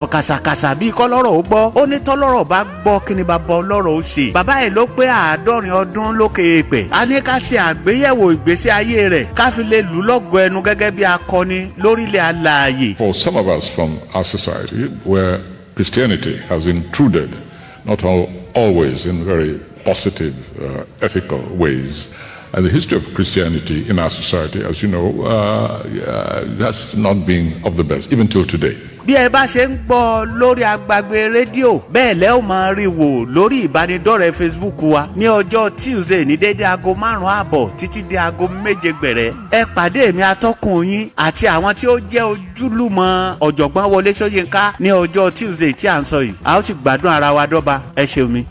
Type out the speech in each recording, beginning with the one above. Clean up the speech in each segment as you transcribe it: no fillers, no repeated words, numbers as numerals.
kàṣàkàṣà bíi kọ́lọ́rọ̀ ó gbọ́ ó ní tọ́lọ́rọ̀ bá gbọ́ kí ni bàbá ọlọ́rọ̀ ó ṣe. bàbá ẹ̀ ló pé 70 ọdún lókè èèpẹ̀. a ní ká ṣe àgbéyẹ̀wò ìgbésí ayé rẹ̀ ká fi lè lù lọ́gọ ẹnu gẹ́gẹ́ bí akọni lórílẹ̀ alààyè. For some of us from our society where Christianity has intruded, not always in very positive, ethical ways, and the history of Christianity in our society, as you know, has not been of the best, even till today. bí ẹ bá ṣe ń gbọ́ lórí agbàgbé rédíò bẹ́ẹ̀ lẹ́ ò máa rí wò lórí ìbánidọ́rẹ̀ẹ́ Facebook wa ní ọjọ́ Tuesday ní dédé aago 5:30 títí di aago 7 gbẹ̀rẹ̀. ẹ pàdé mi atọ́kùn yín àti àwọn tí ó jẹ́ ojúlùmọ̀ ọ̀jọ̀gbọ́n Wọlé Soyinka ní ọjọ́ Tuesday tí à ń sọ yìí a ó sì gbádùn ara wa dọ́ba. ẹ ṣeun mi.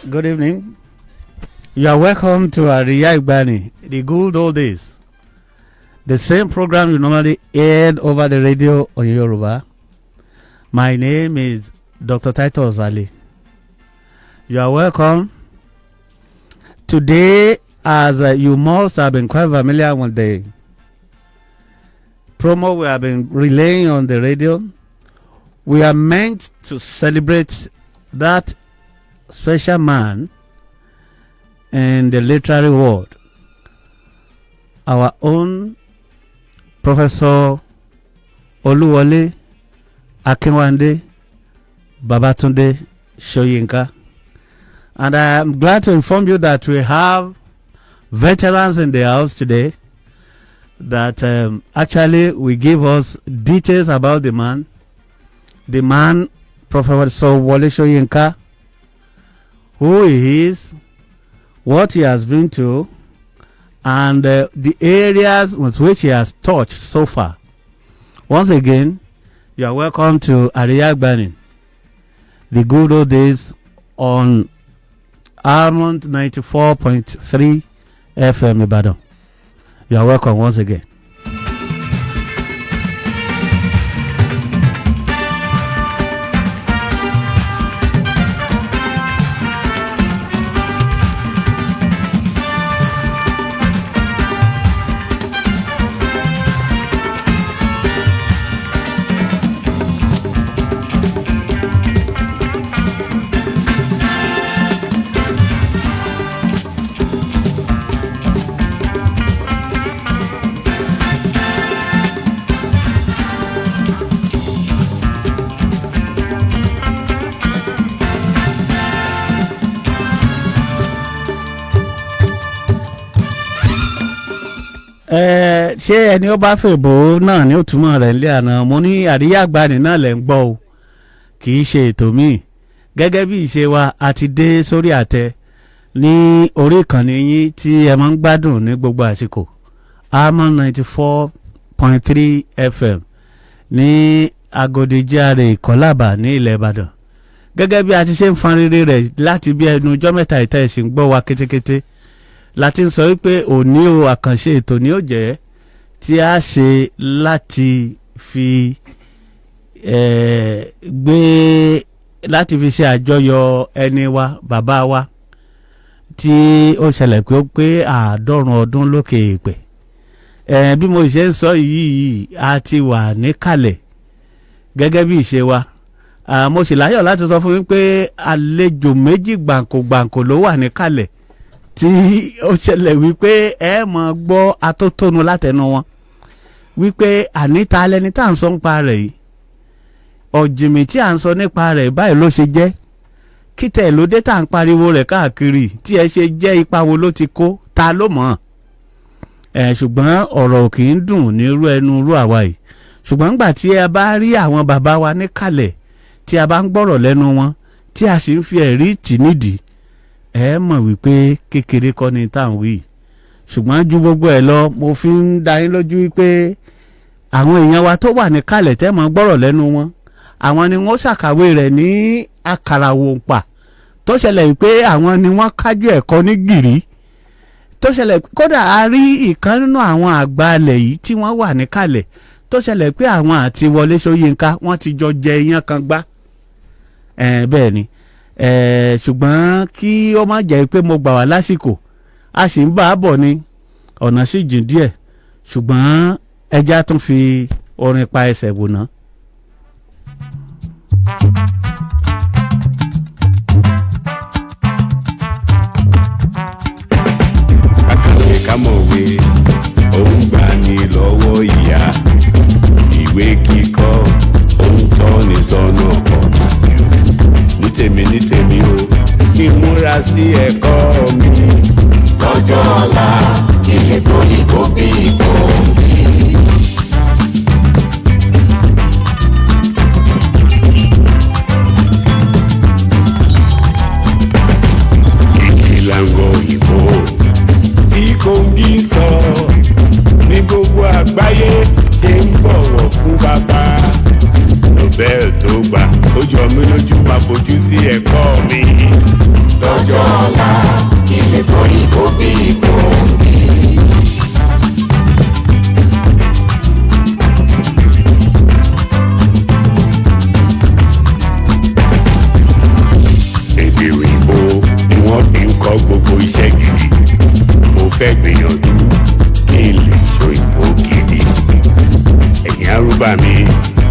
Good evening. You are welcome to ARIYA, the good old days. The same program you normally aired over the radio on Yoruba. My name is Dr. Titus Ali. You are welcome. Today, as you must have been quite familiar with the promo we have been relaying on the radio, we are meant to celebrate that special man in the literary world, our own Professor Oluwole Akinwande Babatunde Soyinka. And I am glad to inform you that we have veterans in the house today that actually will give us details about the man, Professor Wole Soyinka, who he is, what he has been to, and the areas with which he has touched so far. Once again, you are welcome to ARIYA, the good old days on ALMOND 94.3 FM Ibadan. You are welcome once again. ṣé ẹni ó bá fèbò náà ní òtúmọ̀ rẹ̀ nílé àná mo ní ARIYA náà lẹ́ ń gbọ́ o kì í ṣe ètò míì gẹ́gẹ́ bí ìṣe wa a ti dé sórí àtẹ ní orí ìkànnì yín tí ẹ máa ń gbádùn ní gbogbo àsìkò ALMOND 88.3 FM ní Agodi GRA Ìkọ́làbà ní ilẹ̀ Ìbàdàn. Gẹ́gẹ́ bí a ti ṣe ń fan rere rẹ̀ láti bí ẹnu ọjọ́ mẹ́ta ìta ẹ̀sìn gbọ́ wa kétékété láti ń sọ wípé òní o àkànṣe ètò ni ó jẹ́ tí a ṣe láti fi láti fi ṣe àjọyọ̀ ẹni wa bàbá wa tí ó ṣẹlẹ̀ pé ó pé 90 ọdún lókè èèpẹ̀. Bí mo ṣe ń sọ yìí a ti wà níkàlẹ̀ gẹ́gẹ́ bí ìṣe wa. Mo sì láyọ̀ láti sọ fún yín pé àlejò méjì gbàǹkó ló wà níkàlẹ̀ tí ó ṣẹlẹ̀ wípé ẹ mọ̀ gbọ́ atótónu látẹnu wọn wípé àníta lẹni tá à ń sọ nípa rẹ̀ yìí ọ̀jìmì tí à ń sọ nípa rẹ̀ báyìí ló ṣe jẹ́ kítẹ̀ ló dé tá à ń pariwo rẹ̀ káàkiri tí ẹ ṣe jẹ́ ipa wo ló ti kó ta ló mọ̀ ṣùgbọ́n ọ̀rọ̀ kì í dùn ní irú ẹnu irú àwa yìí ṣùgbọ́n nígbà tí ẹ bá rí àwọn bàbá wa níkàlẹ̀ tí a bá ń gbọ́rọ̀ lẹ́nu wọn tí a sì ń fi ẹ̀rí tì nídìí ẹ mọ̀ wípé kékeré kọ́ ni tá à ń wí ṣùgbọ́n ju gbogbo ẹ̀ lọ mo fi ń dá yín lójú wípé àwọn èèyàn wa tó wà níkàlẹ̀ tẹ́ mọ̀ gbọ́rọ̀ lẹ́nu wọn àwọn ni wọ́n ṣàkàwé rẹ̀ ní àkàrà wòǹpà tó ṣẹlẹ̀ wípé àwọn ni wọ́n kájú ẹ̀kọ́ ní gìrì tó ṣẹlẹ̀ kódà a rí ìkan nínú àwọn àgbàalẹ̀ yìí tí wọ́n wà níkàlẹ̀ tó ṣẹlẹ̀ pé àwọn àti Wọlé Ṣóyínká wọ́n ti jọ jẹ iyán kan gbá bẹ́ẹ̀ ni ṣùgbọ́n kí ó má jẹ́ pé mo gbà wá lásìkò a sì ń bá a bọ̀ ni ọ̀nà sì jìn díẹ̀ ṣùgbọ́n ẹja tún fi orin pa ẹsẹ̀ wò ná. Akàwé kámọ̀wé òun gbà ní lọ́wọ́ ìyá ìwé kíkọ́ òun tọ́ ní sọ́nà ọ̀pọ̀ ní tèmi o kí n múra sí ẹ̀kọ́ mi. Lọ́jọ́ ọ̀la ilé tó yí kó bí ìbò mi. Ìlànà òyìnbó tí Kòǹgì sọ ní gbogbo àgbáyé ṣe ń bọ̀wọ̀ fún bàbá. Nobel tó gbà ó jọ mí lójú máa fojú sí ẹ̀kọ́ mi. Lọ́jọ́ ọ̀la ilé tó yí kó bí ìbò mi. Èdè òyìnbó ni wọ́n fi ń kọ́ gbogbo iṣẹ́ gidi. Mo fẹ́ gbìyànjú kí n lè ṣòyìnbó gidi. Ẹ̀yin arúgbó mi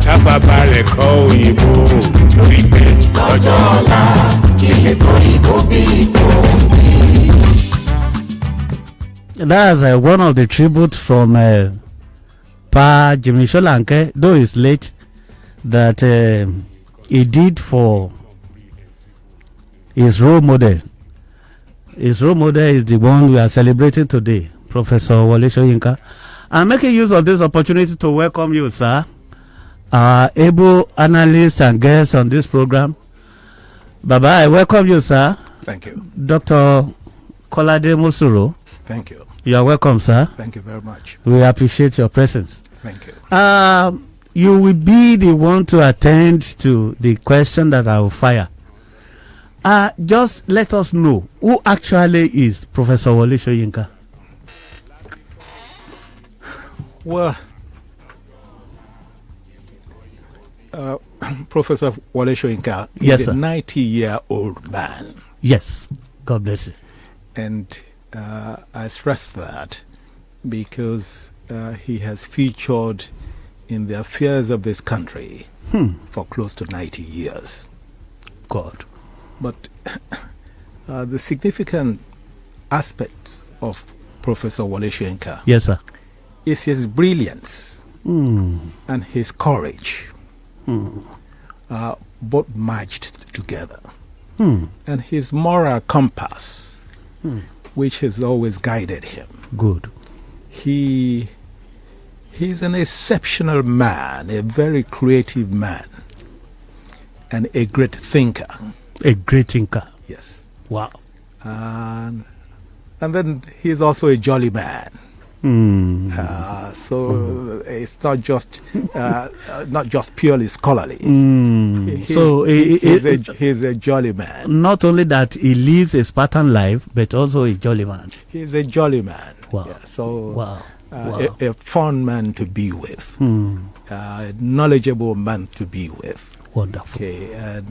ká bàbá rẹ̀ kọ́ òyìnbó lórí pé lọ́jọ́ ọ̀la ilé tó yí kó bí ìbò mi. That's one of the tributes from Pa Jimmy Solanke, though it's late, that he did for his role model. His role model is the one we are celebrating today, Professor Wole Soyinka. I'm making use of this opportunity to welcome you, sir, our able analysts and guests on this program. Baba, I welcome you, sir. Thank you. Dr. Kolade Musuro. Thank you. You are welcome, sir. Thank you very much. We appreciate your presence. Thank you. You will be the one to attend to the question that I will fire. Just let us know who actually is Professor Wole Soyinka. Well, Professor Wole Soyinka Yes, is sir. a 90-year-old man. Yes. God bless you. And I stress that because he has featured in the affairs of this country for close to 90 years. God. But the significant aspect of Professor Wole Soyinka Yes, sir. is his brilliance and his courage, both merged together, and his moral compass, which has always guided him. Good. He's an exceptional man, a very creative man, and a great thinker. A great thinker. Yes. Wow. And then he's also a jolly man. So it's not just purely scholarly. So he's a jolly man. Not only that he lives a Spartan life, but also a jolly man. He's a jolly man. Wow. Yeah, so Wow. A fun man to be with. A knowledgeable man to be with. Wonderful. Okay,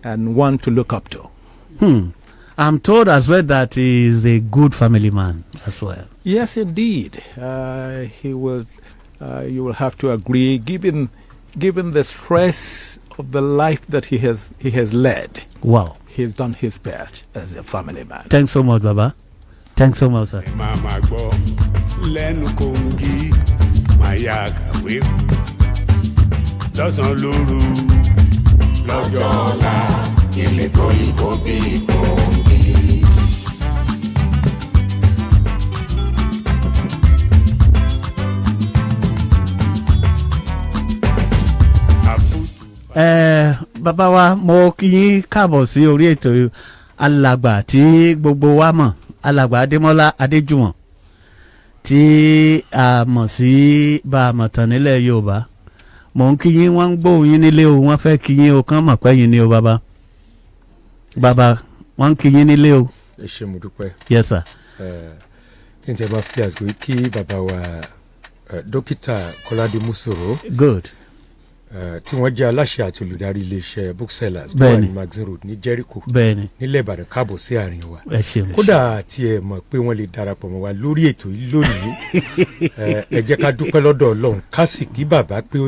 and one to look up to. I'm told as well that he is a good family man as well. Yes, indeed. He will. You will have to agree, given the stress of the life that he has led. Wow. He's done his best as a family man. Thanks so much, Baba. Thanks so much, sir. Mama go lẹ́nu kongi maya kàwé lọ́sàn lóru lọ́jọ́ ọ̀la ilé kòyìnbó bí kongi. Bàbá wa mo kí yín káàbọ̀ sí orí ètò alàgbà tí gbogbo wa mọ̀, alàgbà Adémọ́lá Adéjùmọ̀ tí a mọ̀ sí bá a mọ̀ tán nílẹ̀ Yorùbá. Mo ń kí yín, wọ́n ń gbóhùn yín nílé o, wọ́n fẹ́ kí yín o, kán mọ̀ pé yín ni o bàbá. Bàbá wọ́n ń kí yín nílé o. Ẹ ṣé mo dúpẹ́. Yes sir. Kí n tẹ́ máa fi àsìkò yìí kí bàbá wa dókítà Kọ́ládé Músòrò. Good. Tí wọ́n jẹ́ aláṣẹ àti olùdarí iléeṣẹ́ booksellers tó wà ní Magazine Road ní Jericho nílẹ̀ Ìbàdàn, káàbọ̀ sí àárín wa. Kódà tí ẹ mọ̀ pé wọ́n lè darapọ̀ mọ́ wa lórí ètò yìí lónìí, ẹ jẹ́ ká dúpẹ́ lọ́dọ̀ Ọlọ́run ká sì kí bàbá pé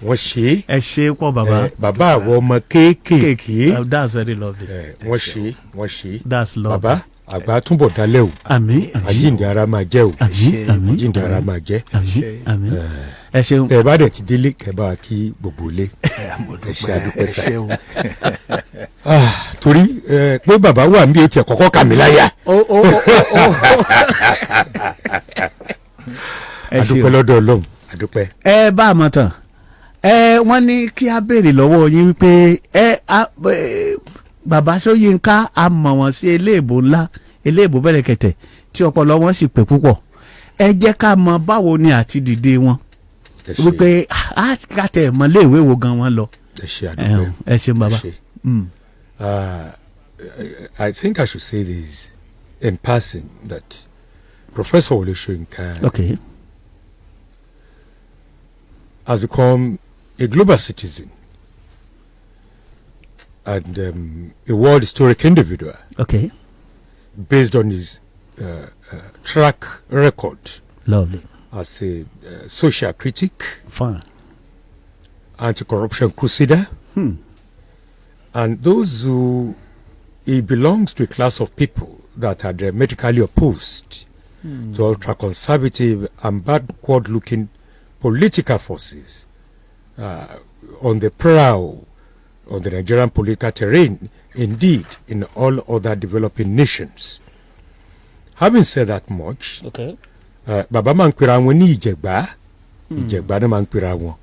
wọ́n ṣe é. Ẹ ṣe é pọ̀ bàbá. Bàbá àwọn ọmọ kéékèèké. That's very lovely. Wọ́n ṣe é. That's lovely. Bàbá àgbà túnbọ̀ dalẹ̀ o. Àmín. Àjíǹde ara máa jẹ́ o. Àmín. Àjíǹde ara máa jẹ́. Àmín. Ẹ ṣeun. Tẹ́ bá dẹ̀ ti délé kẹ́ bá kí gbogbo ilé. Ẹ ṣe àdúpẹ́ sá. Torí pé bàbá wà níbi ètò ẹ̀kọ́kọ́ kà mí láyà. Àdúpẹ́ lọ́dọ̀ Ọlọ́run, àdúpẹ́. Ẹ bá a mọ̀ tán, wọ́n ní kí a béèrè lọ́wọ́ yín wípé bàbá Soyinka a mọ̀ wọ́n sí eléèbó ńlá, eléèbó bẹ̀rẹ̀kẹ̀tẹ̀ tí ọpọlọ wọn sì pé púpọ̀. Ẹ jẹ́ ká mọ̀ báwo ni àti dìde wọn wípé kàtẹ́ mọ́léèwé wo gan wọn lọ. Ẹ ṣe àdúpẹ́. Ẹ ṣe bàbá. I think I should say this in passing that Professor Wole Soyinka has become a global citizen and a world historic individual. Based on his track record. Lovely. As a social critic. Fine. Anti-corruption crusader. And those who he belongs to a class of people that are dramatically opposed to ultra-conservative and backward-looking political forces on the prowl on the Nigerian political terrain, indeed in all other developing nations. Having said that much, bàbá máa ń pera wọn ní ìjẹ̀gbá náà máa ń pera wọn.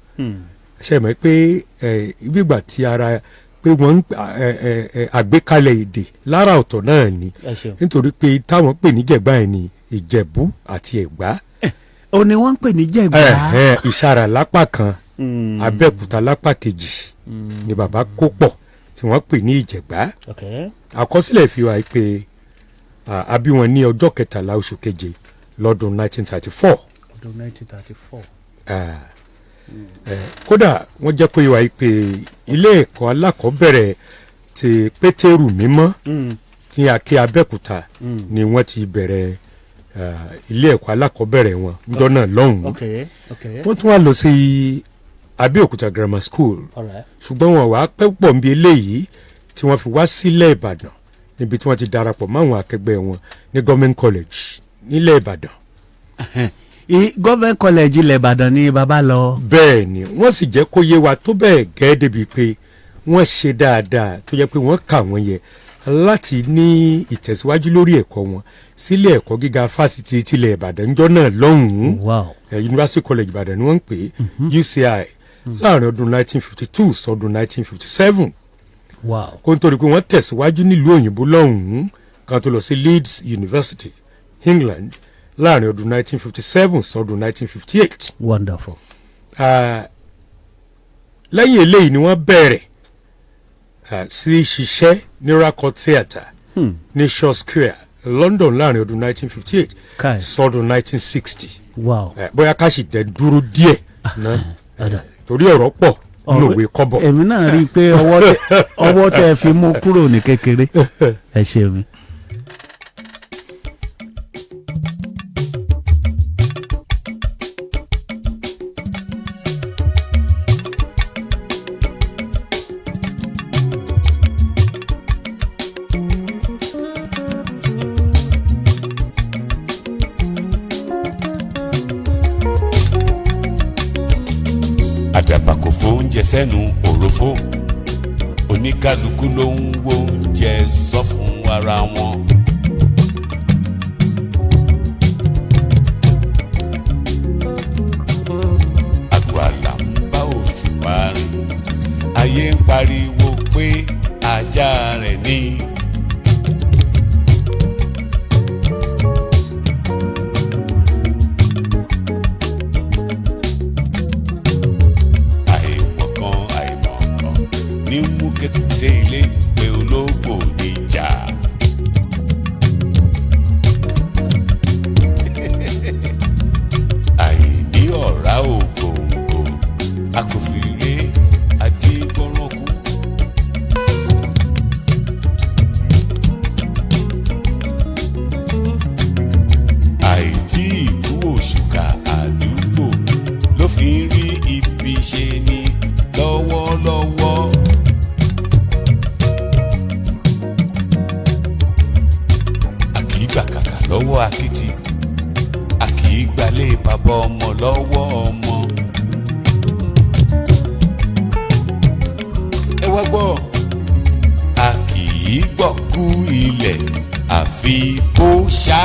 Ṣé mọ̀ pé ìgbìgbà tí ara pé wọ́n àgbékalẹ̀ èdè lára ọ̀tọ̀ náà ni, nítorí pé táwọn pè ní jẹ̀gbá ẹ̀ ní Ìjẹ̀bú àti Ẹ̀gbá. Ó ní wọ́n ń pè ní jẹ̀gbá. Ìṣàrà lápá kan, Abẹ́òkúta lápá kejì ni bàbá kó pọ̀ tí wọ́n pè ní Ìjẹ̀gbá. Àkọsílẹ̀ fi wá pé a bí wọn ní ọjọ́ 13 oṣù keje lọ́dún 1934. Ọdún 1934. Kódà wọ́n jẹ́ pé wá pé ilé ẹ̀kọ́ alákọ̀ọ́bẹ̀rẹ̀ ti Pétérù Mímọ́ ní Aké Abẹ́òkúta ni wọ́n ti bẹ̀rẹ̀ ilé ẹ̀kọ́ alákọ̀ọ́bẹ̀rẹ̀ wọn níjọ́ náà lọ́hùn-ún. Wọ́n tún wá lọ sí Abẹ́òkúta Grammar School. Ṣùgbọ́n wọn wá pẹ́ pọ̀ níbi eléyìí tí wọ́n fi wá sílẹ̀ Ìbàdàn níbi tí wọ́n ti darapọ̀ máwọn akẹgbẹ́ wọn ní Government College nílẹ̀ Ìbàdàn. Government College ilẹ̀ Ìbàdàn ni bàbá lọ. Bẹ́ẹ̀ ni wọ́n sì jẹ́ kó yé wa tó bẹ́ẹ̀ gẹ́ débi pé wọ́n ṣe dáadáa tó yẹ pé wọ́n kà wọ́n yẹ láti ní ìtẹ̀síwájú lórí ẹ̀kọ́ wọn sílé ẹ̀kọ́ gíga fásitì tilẹ̀ Ìbàdàn níjọ́ náà lọ́hùn-ún. University College Ìbàdàn ni wọ́n ń pè UCI láàrin ọdún 1952 sọdún 1957. Kó n torí pé wọ́n tẹ̀síwájú nílùú òyìnbó lọ́hùn-ún kan tó lọ sí Leeds University, England láàrin ọdún 1957 sọdún 1958. Wonderful. Lẹ́yìn eléyìí ni wọ́n bẹ̀rẹ̀ sí ṣiṣẹ́ ní Rakot Theatre ní Shaw Square London láàrin ọdún 1958 sọdún 1960. Wow. Bóyá ká sì tẹ̀ dúró díẹ̀ náà torí ọ̀rọ̀ pọ̀ lòwe kọ́bọ̀. Èmi náà rí i pé ọwọ́ tẹ́ fi mú kúrò ní kékeré. Ẹ ṣe mi. àdàbà kò fóúnjẹ sẹ́nu òrófó oníkálukú ló ń wo oúnjẹ sọ fún ara wọn. àgọ́ àlà ń bá òṣùpá rìn ayé ń pariwo pé ajá rẹ̀ ní. ní mú kété ilé pé ológbò níjà. àìní ọ̀rá ògòǹgò a kò fi ré adégbọ́ràn kú. àìtí ìkú òṣùkà àdúgbò ló fi ń rí ibi ṣe ní lọ́wọ́lọ́wọ́. kàkà lọ́wọ́ akitì a kì í gbalẹ̀ bàbá ọmọ lọ́wọ́ ọmọ. ẹ wá gbọ́ a kì í gbọ́kú ilẹ̀ àfi kó ṣá.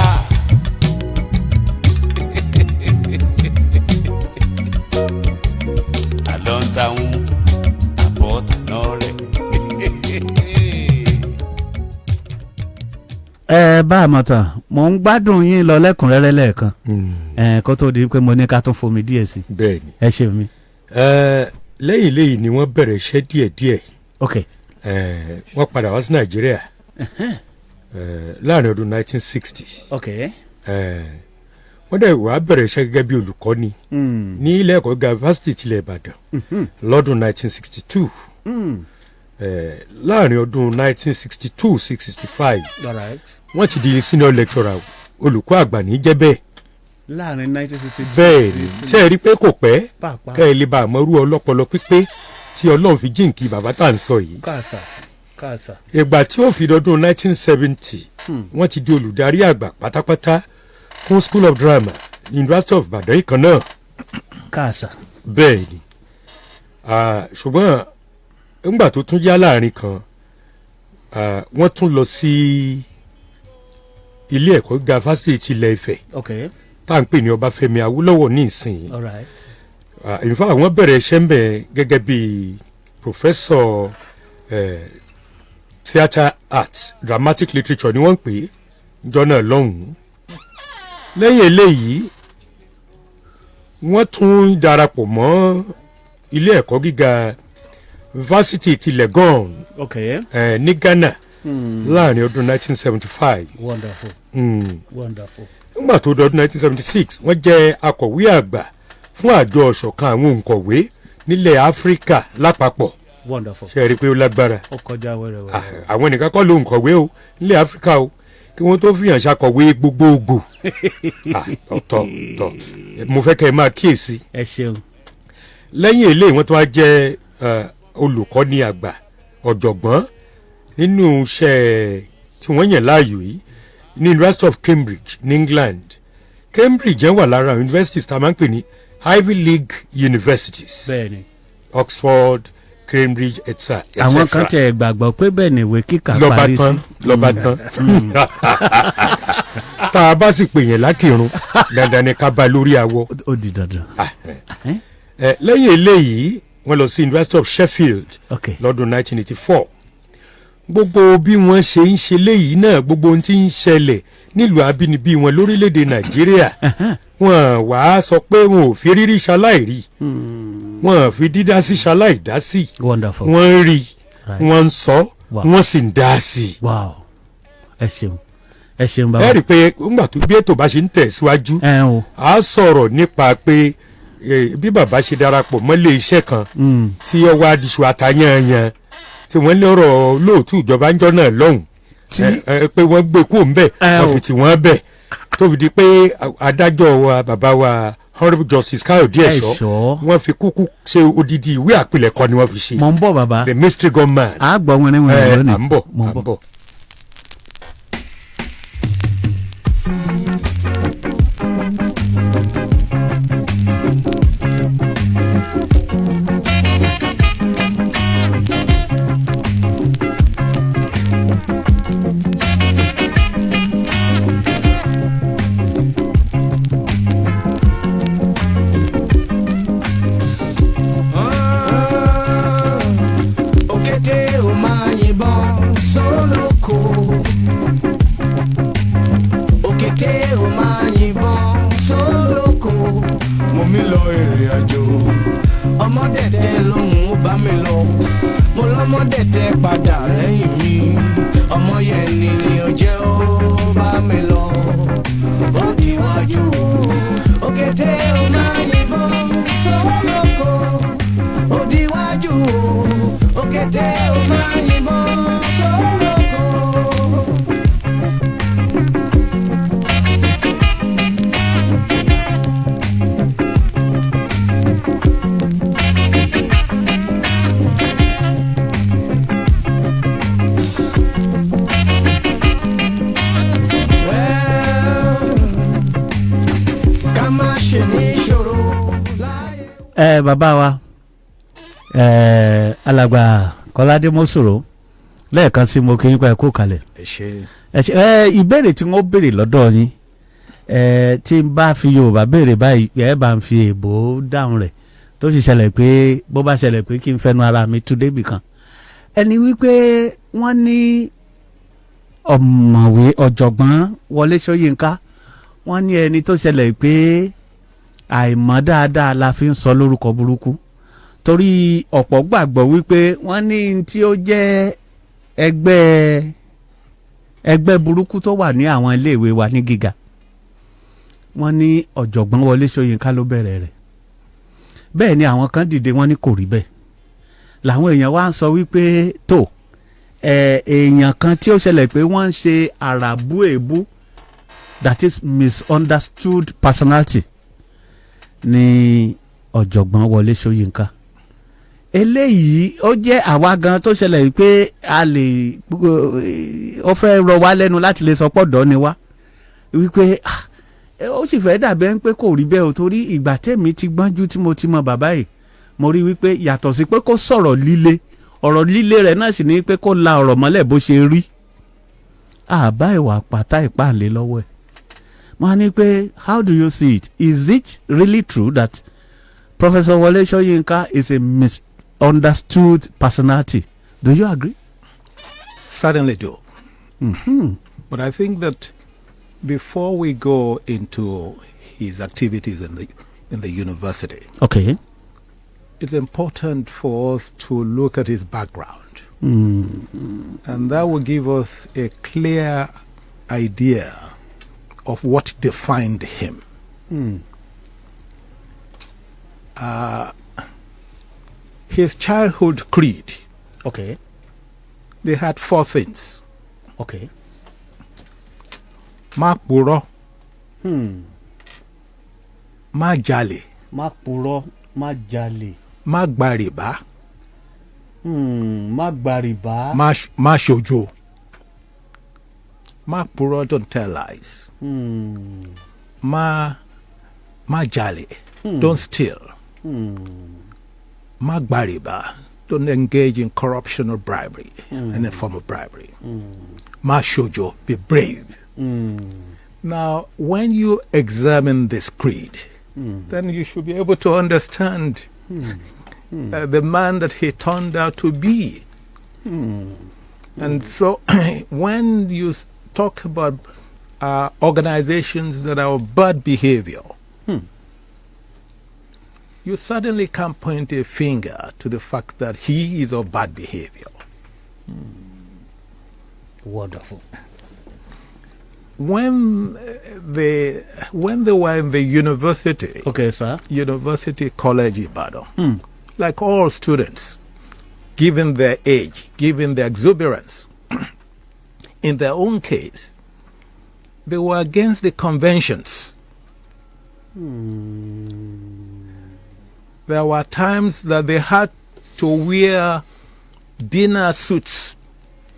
àlọ́ ń ta ń àbọ̀ tàná rẹ̀. Bá a mọ̀ tán mò ń gbádùn yín lọ lẹ́kùnrẹ́rẹ́ lẹ́ẹ̀kan kó tó di pé mo ní ká tún fomi díẹ̀ sí. Bẹ́ẹ̀ni. Ẹ ṣe mi. Lẹ́yìn léyìí ni wọ́n bẹ̀rẹ̀ iṣẹ́ díẹ̀díẹ̀. Ok. Wọ́n padà wá sí Nàìjíríà láàrin ọdún 1960. Ok. Wọ́n dẹ̀ wá bẹ̀rẹ̀ iṣẹ́ gẹ́gẹ́ bí olùkọ́ni ní ilé ẹ̀kọ́ gíga fásitì tilẹ̀ Ìbàdàn lọ́dún 1962. Láàrin ọdún 1962-65 wọ́n ti di senior lecturer olùkọ́ àgbà ní jẹ́ bẹ́ẹ̀. Láàrin 1962. bẹ́ẹ̀ ni ṣe é rí i pé kò pẹ́ kẹ́ ẹ lè bá àmọ́rú ọlọ́pọlọ pípé tí Ọlọ́run fi jíǹkí bàbá tá à ń sọ yìí. Kàṣà. ìgbà tí ó fi dọdún 1970 wọ́n ti di olùdarí àgbà pátápátá fún School of Drama University of Ibadan yìí kan náà. Kàṣà. bẹ́ẹ̀ ni ṣùgbọ́n ńgbà tó tún yá láàrin kan wọ́n tún lọ sí ilé ẹ̀kọ́ gíga fásitì ti Ilé Ifẹ̀ tá à ń pè ní Ọbáfẹ́mi Awólọ́wọ̀ ní ìsìn. in fact wọ́n bẹ̀rẹ̀ iṣẹ́ ń bẹ̀ gẹ́gẹ́ bí professor theatre arts dramatic literature ni wọ́n ń pè é jọ́nà lọ́hùn-ún. lẹ́yìn eléyìí wọ́n tún darapọ̀ mọ́ ilé ẹ̀kọ́ gíga fásitì ti Legon ní Ghana láàrin ọdún 1975. Wonderful. Wonderful. nígbà tó dọdún 1976 wọ́n jẹ́ akọ̀wé àgbà fún àjọ ọ̀ṣọ̀kan àwọn òǹkọ̀wé nílẹ̀ Áfíríkà lápapọ̀. Wonderful. ṣe é rí i pé ó lágbára. ó kọjá wẹ́rẹ́wẹ́rẹ́. àwọn nìkan kọ́ ló òǹkọ̀wé o nílẹ̀ Áfíríkà o kí wọ́n tó fìyàn ṣàkọ̀wé gbogbogbò. tọ̀ mo fẹ́ kẹ́ ẹ máa kíyèsí. ẹ ṣeun. lẹ́yìn eléyìí wọ́n tó wá jẹ́ olùkọ́ni àgbà ọ̀jọ̀gbọ́n nínú iṣẹ́ tí wọ́n yàn láàyò yìí ní University of Cambridge ní England. Cambridge wà lára universities tá a máa ń pè ní Ivy League universities. bẹ́ẹ̀ni. Oxford, Cambridge etc. àwọn kan tẹ gbàgbọ́ pé bẹ́ẹ̀ ni ìwé kíkà parí sí. lọ́ba tán. tá a bá sì pè yẹn lákìrun dandan ni ká bá lórí awọ. ó di dandan. lẹ́yìn eléyìí wọ́n lọ sí University of Sheffield lọ́dún 1984 gbogbo bí wọ́n ṣe ń ṣe léyìí náà gbogbo ohun tí ń ṣẹlẹ̀ nílùú abínibí wọn lórílẹ̀‐èdè nàìjíríà wọ́n wàá sọ pé wọn ò fi rírí ṣaláìrí wọ́n fi dídá sí ṣaláìdásí wọ́n ń rí wọ́n ń sọ wọ́n sì ń dá sí i. ẹ ṣeun bàbá. ẹ rí i pé nígbà tó bí ètò bá ṣe ń tẹ̀síwájú a sọ̀rọ̀ nípa pé bí bàbá ṣe darapọ̀ mọ́lé iṣẹ́ kan tí ó wá diṣu àtàyànyàn tí wọ́n lọ́rọ̀ lóòtú ìjọba ń jọ́ náà lọ́hùn pé wọ́n gbé kúrò ńbẹ̀ wọ́n fi tì wọ́n bẹ̀ tó fi di pé adájọ́ wa bàbá wa honourable justice káyọ̀dé ẹ̀ṣọ́ wọ́n fi kúkú ṣe odidi ìwé àpilẹ̀kọ ni wọ́n fi ṣe. mo ń bọ̀ bàbá. the mystery gunman. a gbọ́ wọn ní wọn lónìí. à ń bọ̀. bàbá wa alàgbà kọ́ládé mọ́sòrò lẹ́ẹ̀kan sí mo kí yín pa ẹ̀kú kalẹ̀. ìbéèrè tí wọ́n béèrè lọ́dọ̀ yín tí n bá fi yorùbá béèrè báyìí ẹ̀ bá ń fi èèbó dáhùn rẹ̀ tó sì ṣẹlẹ̀ pé bó bá ṣẹlẹ̀ pé kí n fẹnu ara mi tú débì kan ẹni wípé wọ́n ní ọ̀mọ̀wé ọ̀jọ̀gbọ́n Wọlé Ṣóyínká wọ́n ní ẹni tó ṣẹlẹ̀ pé àìmọ̀ dáadáa la fi ń sọ lórúkọ burúkú torí ọ̀pọ̀ gbàgbọ́ wípé wọ́n ní tí ó jẹ́ ẹgbẹ́ burúkú tó wà ní àwọn iléèwé wa ní gíga wọ́n ní ọ̀jọ̀gbọ́n Wọlé Ṣóyínká ló bẹ̀rẹ̀ rẹ̀ bẹ́ẹ̀ ni àwọn kan dìde wọ́n ní kò rí bẹ́ẹ̀ làwọn èèyàn wá ń sọ wípé tó èèyàn kan tí ó ṣẹlẹ̀ pé wọ́n ń ṣe àràbù èébú that is misunderstood personality ní ọ̀jọ̀gbọ́n Wọlé Ṣóyínká eléyìí ó jẹ́ àwa gan tó ṣẹlẹ̀ pé a lè ó fẹ́ rọ wá lẹ́nu láti lè sọ pọ̀dọ́ ni wá wípé ó sì fẹ́ dàbẹ́ ń pé kò rí bẹ́ẹ̀ o torí ìgbà tẹ̀mí ti gbọ́njú tí mo ti mọ bàbá yìí mo rí wípé yàtọ̀ sí pé kó sọ̀rọ̀ líle ọ̀rọ̀ líle rẹ̀ náà sì ní pé kó la ọ̀rọ̀ mọ́lẹ̀ bó ṣe rí àbá ìwà pátá ìpàǹlẹ̀ lọ́wọ́ ẹ̀ wọ́n á ní pé how do you see it? Is it really true that Professor Wole Soyinka is a misunderstood personality? Do you agree? Certainly do. Mm-hmm. But I think that before we go into his activities in the university, okay, it's important for us to look at his background. And that will give us a clear idea of what defined him. His childhood creed. Okay. They had 4 things. Okay. Má purọ́. Má jalè. Má purọ́, má jalè. Má gba rìbá. Má gba rìbá. Má ṣojo. Má purọ́, don't tell lies. Má jalè, don't steal. Má gba rìbá, don't engage in corruption or bribery, any form of bribery. Má ṣojo, be brave. Now, when you examine this creed, then you should be able to understand the man that he turned out to be. And so when you talk about organizations that are of bad behavior, you suddenly can point a finger to the fact that he is of bad behavior. Wonderful. When they were in the university, Okay, sir. University College Ibadan, like all students, given their age, given their exuberance, in their own case, they were against the conventions. There were times that they had to wear dinner suits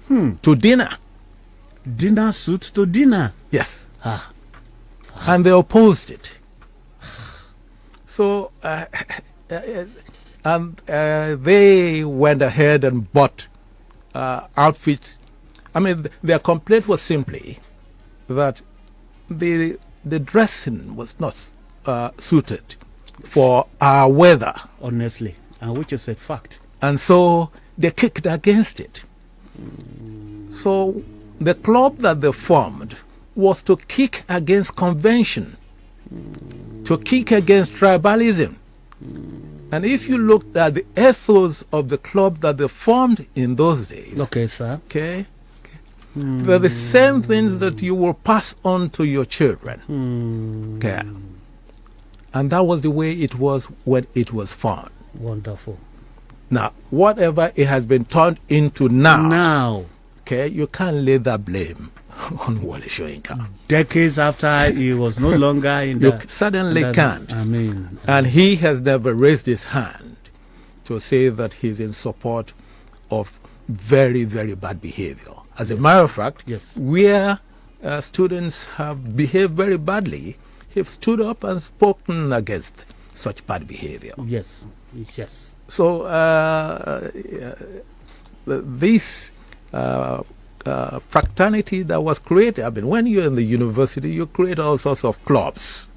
to dinner. Dinner suit to dinner. Yes. And they opposed it. So, they went ahead and bought outfits. I mean, their complaint was simply that the dressing was not suited for our weather. Honestly, and which is a fact. And so they kicked against it. So the club that they formed was to kick against convention, to kick against tribalism. And if you looked at the ethos of the club that they formed in those days, Okay, sir. okay, they're the same things that you will pass on to your children. Okay. And that was the way it was when it was formed. Wonderful. Now, whatever it has been turned into Now, okay, you can't lay that blame on Wole Soyinka. decades after he was no longer in You the... certainly can't. I mean... And he has never raised his hand to say that he's in support of very, very bad behavior. As a matter of fact, Yes. where students have behaved very badly, he've stood up and spoken against such bad behavior. Yes. Yes. So this fraternity that was created, I mean, when you're in the university, you create all sorts of clubs.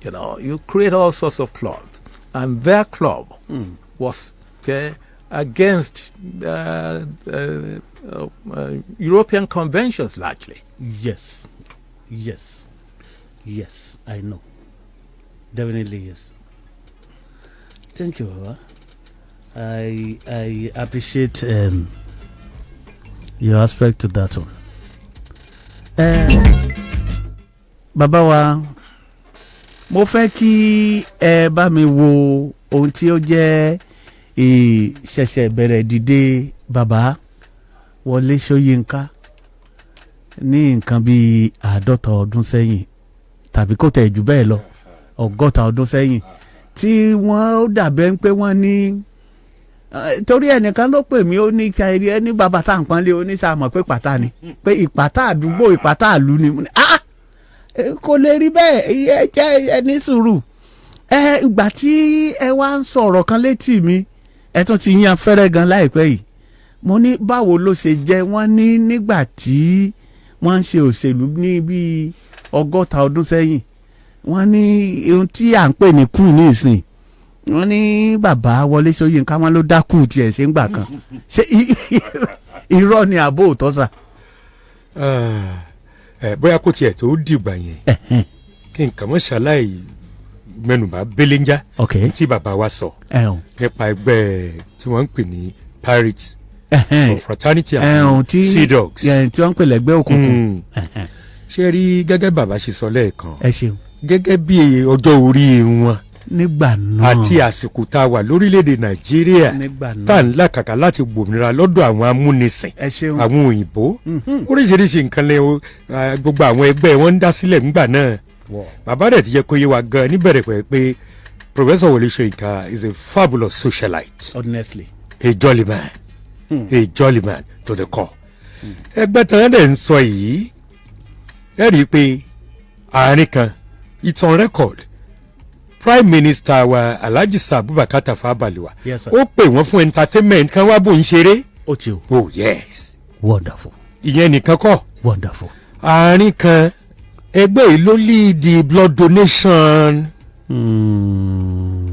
You know, you create all sorts of clubs. And their club was against European conventions largely. Yes. Yes. Yes, I know. Definitely yes. Thank you, Baba. I appreciate your aspect to that one. Baba wa, mo fẹ́ kí ẹ bá mi wo ohun tí ó jẹ́ ìṣẹ̀ṣẹ̀ bẹ̀rẹ̀ dìde bàbá Wole Soyinka ní nǹkan bíi 50 ọdún sẹ́yìn tàbí kò tẹ̀ jù bẹ́ẹ̀ lọ 60 ọdún sẹ́yìn tí wọ́n ó dàbẹ́ pé wọ́n ní torí ẹnìkan ló pè mí ó ní kẹrí ẹni bàbá tá à ń pọ́nlé oníṣàmọ̀ pé pàtà ni pé ìpàtà àdúgbò ìpàtà àlù ni kò lè rí bẹ́ẹ̀ ẹ jẹ́ ẹni sùúrù ìgbà tí ẹ wá ń sọ̀rọ̀ kan létí mi ẹ tún ti yan fẹ́rẹ́ gan láìpẹ́ yìí mo ní báwo ló ṣe jẹ́ wọ́n ní nígbà tí wọ́n ń ṣe òṣèlú ní bíi 60 ọdún sẹ́yìn wọ́n ní ohun tí à ń pè ní kù ní ìsìn wọ́n ní bàbá Wole Soyinka wọn ló dá kù tiẹ̀ ṣe ń gbà kan ṣé irọ́ ni àbó òótọ́ sà. bóyá kò tiẹ̀ tó dìgbà yẹn kí n kàn mọ́ ṣàlàyé mẹ́nubà belenja tí bàbá wa sọ nípa ẹgbẹ́ tí wọ́n ń pè ní pirates of fraternity and sea dogs tí wọ́n ń pè lẹ́gbẹ́ òkùnkùn. ṣé rí gẹ́gẹ́ bàbá ṣe sọ lẹ́ẹ̀kan ẹ ṣeun gẹ́gẹ́ bí ọjọ́ orí wọn nígbà náà àti àsìkò tá a wà lórílẹ̀‐èdè Nàìjíríà tá à ń làkàkà láti gbòmìnira lọ́dọ̀ àwọn amúnisìn àwọn òyìnbó oríṣiríṣi nǹkan lẹ gbogbo àwọn ẹgbẹ́ wọn ń dá sílẹ̀ nígbà náà bàbá rẹ̀ ti jẹ́ kó yé wa gan níbẹ̀rẹ̀ pé Professor Wole Soyinka is a fabulous socialite. Honestly. A jolly man. A jolly man to the core. ẹgbẹ́ tán dẹ̀ ń sọ yìí ẹ rí i pé àárín kan it's on record Prime Minister wa Alhaji Abubakar Tafawa Balewa ó pè wọ́n fún entertainment kan wá bó ń ṣeré. ó ti o. oh yes. Wonderful. ìyẹn nìkan kọ́. Wonderful. àárín kan ẹgbẹ́ yìí ló lead the blood donation.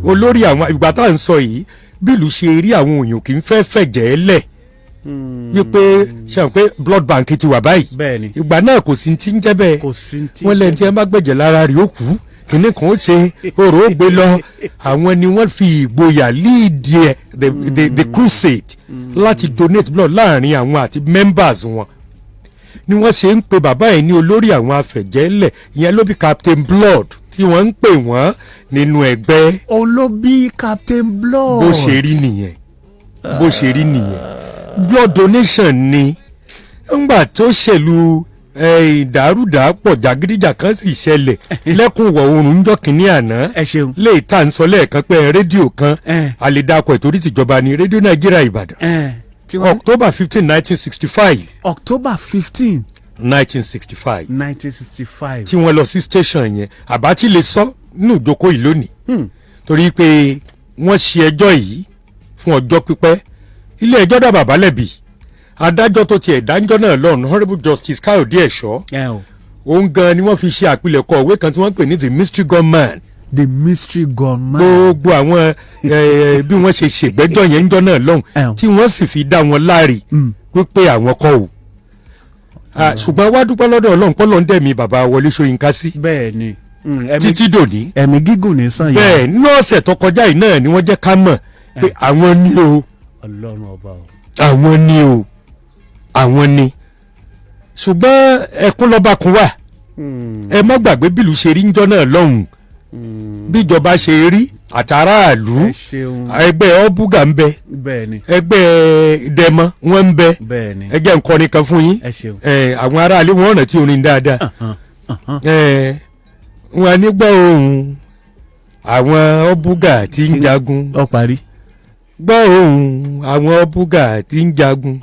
olórí àwọn ìgbà tá à ń sọ yìí bí ìlú ṣe rí àwọn òyìn kì í fẹ́ fẹ̀jẹ̀ lẹ̀ wípé ṣe hàn pé blood bank ti wà báyìí Bẹ́ẹ̀ni. ìgbà náà kò sí ti ń jẹ́ bẹ́ẹ̀ kò sí tí. wọ́n lẹ́yìn tí ẹ má gbẹ̀jẹ̀ lára rẹ̀ ó kú kìnnì kan ó ṣe orò ó gbé lọ àwọn ni wọ́n fi ìgboyà lead the crusade láti donate blood láàrin àwọn àti members wọn ni wọ́n ṣe ń pe bàbá yìí ní olórí àwọn afẹ̀jẹ̀lẹ̀ ìyẹn ló bí Captain Blood tí wọ́n ń pè wọ́n nínú ẹgbẹ́. olóbí Captain Blood. bó ṣe rí nìyẹn bó ṣe rí nìyẹn blood donation ni ńgbà tó ṣèlú ìdàrúdàpọ̀ jàgídíjà kan sì ṣẹlẹ̀ lẹ́kùn ìwọ̀ oòrùn ńjọ́ kìíní àná ẹ ṣeun. lè tà ń sọ lẹ́ẹ̀kan pé rédíò kan àlèdàkọ̀ ìtorí tìjọba ní rédíò Nàìjíríà Ìbàdàn October 15 1965 October 15 1965 1965. tí wọ́n lọ sí station yẹn àbá tí lè sọ nínú ìjókòó yìí lónìí torí pé wọ́n ṣe ẹjọ́ yìí fún ọjọ́ pípẹ́ ilé ẹjọ́ dá bàbá lẹ́bi adájọ́ tó tiẹ̀ dáńjọ́ náà lọ́run Honourable Justice Káyọ̀dé Ẹ̀ṣọ́ òun gan ni wọ́n fi ṣe àpilẹ̀kọ òwe kan tí wọ́n pè ní the mystery gunman. the mystery gunman. gbogbo àwọn bí wọ́n ṣe ṣègbẹ́jọ́ yẹn ńjọ́ náà lọ́hùn tí wọ́n sì fi dá wọn láre wípé àwọn kọ́ o. ṣùgbọ́n wá dúpẹ́ lọ́dọ̀ Ọlọ́run pọ́lọ́ ń dẹ̀mí bàbá Wọlé Ṣóyínká sí. bẹ́ẹ̀ni títí dòní. ẹ̀mí gígùn ní sàn yẹn. bẹ́ẹ̀ nínú ọ̀sẹ̀ tó kọjá yìí náà ni wọ́n jẹ́ ká mọ̀ pé àwọn ni o. Ọlọ́run ọba o. àwọn ni o àwọn ni ṣùgbọ́n ẹkún lọ́ba kun wà ẹ má gbàgbé bílù ṣe rí ńjọ́ náà lọ́hùn bíjọba ṣe rí àtàràlú ẹgbẹ́ ọ́bùgà ń bẹ ẹgbẹ́ dẹmọ wọn ń bẹ ẹgbẹ́ nkọrin kan fún yín àwọn aráàlú wọn ọ̀nà tí orin dáadáa wọn nígbà ohùn àwọn ọ́bùgà tí ń jagun gbọ́ ohùn àwọn ọ́bùgà tí ń jagun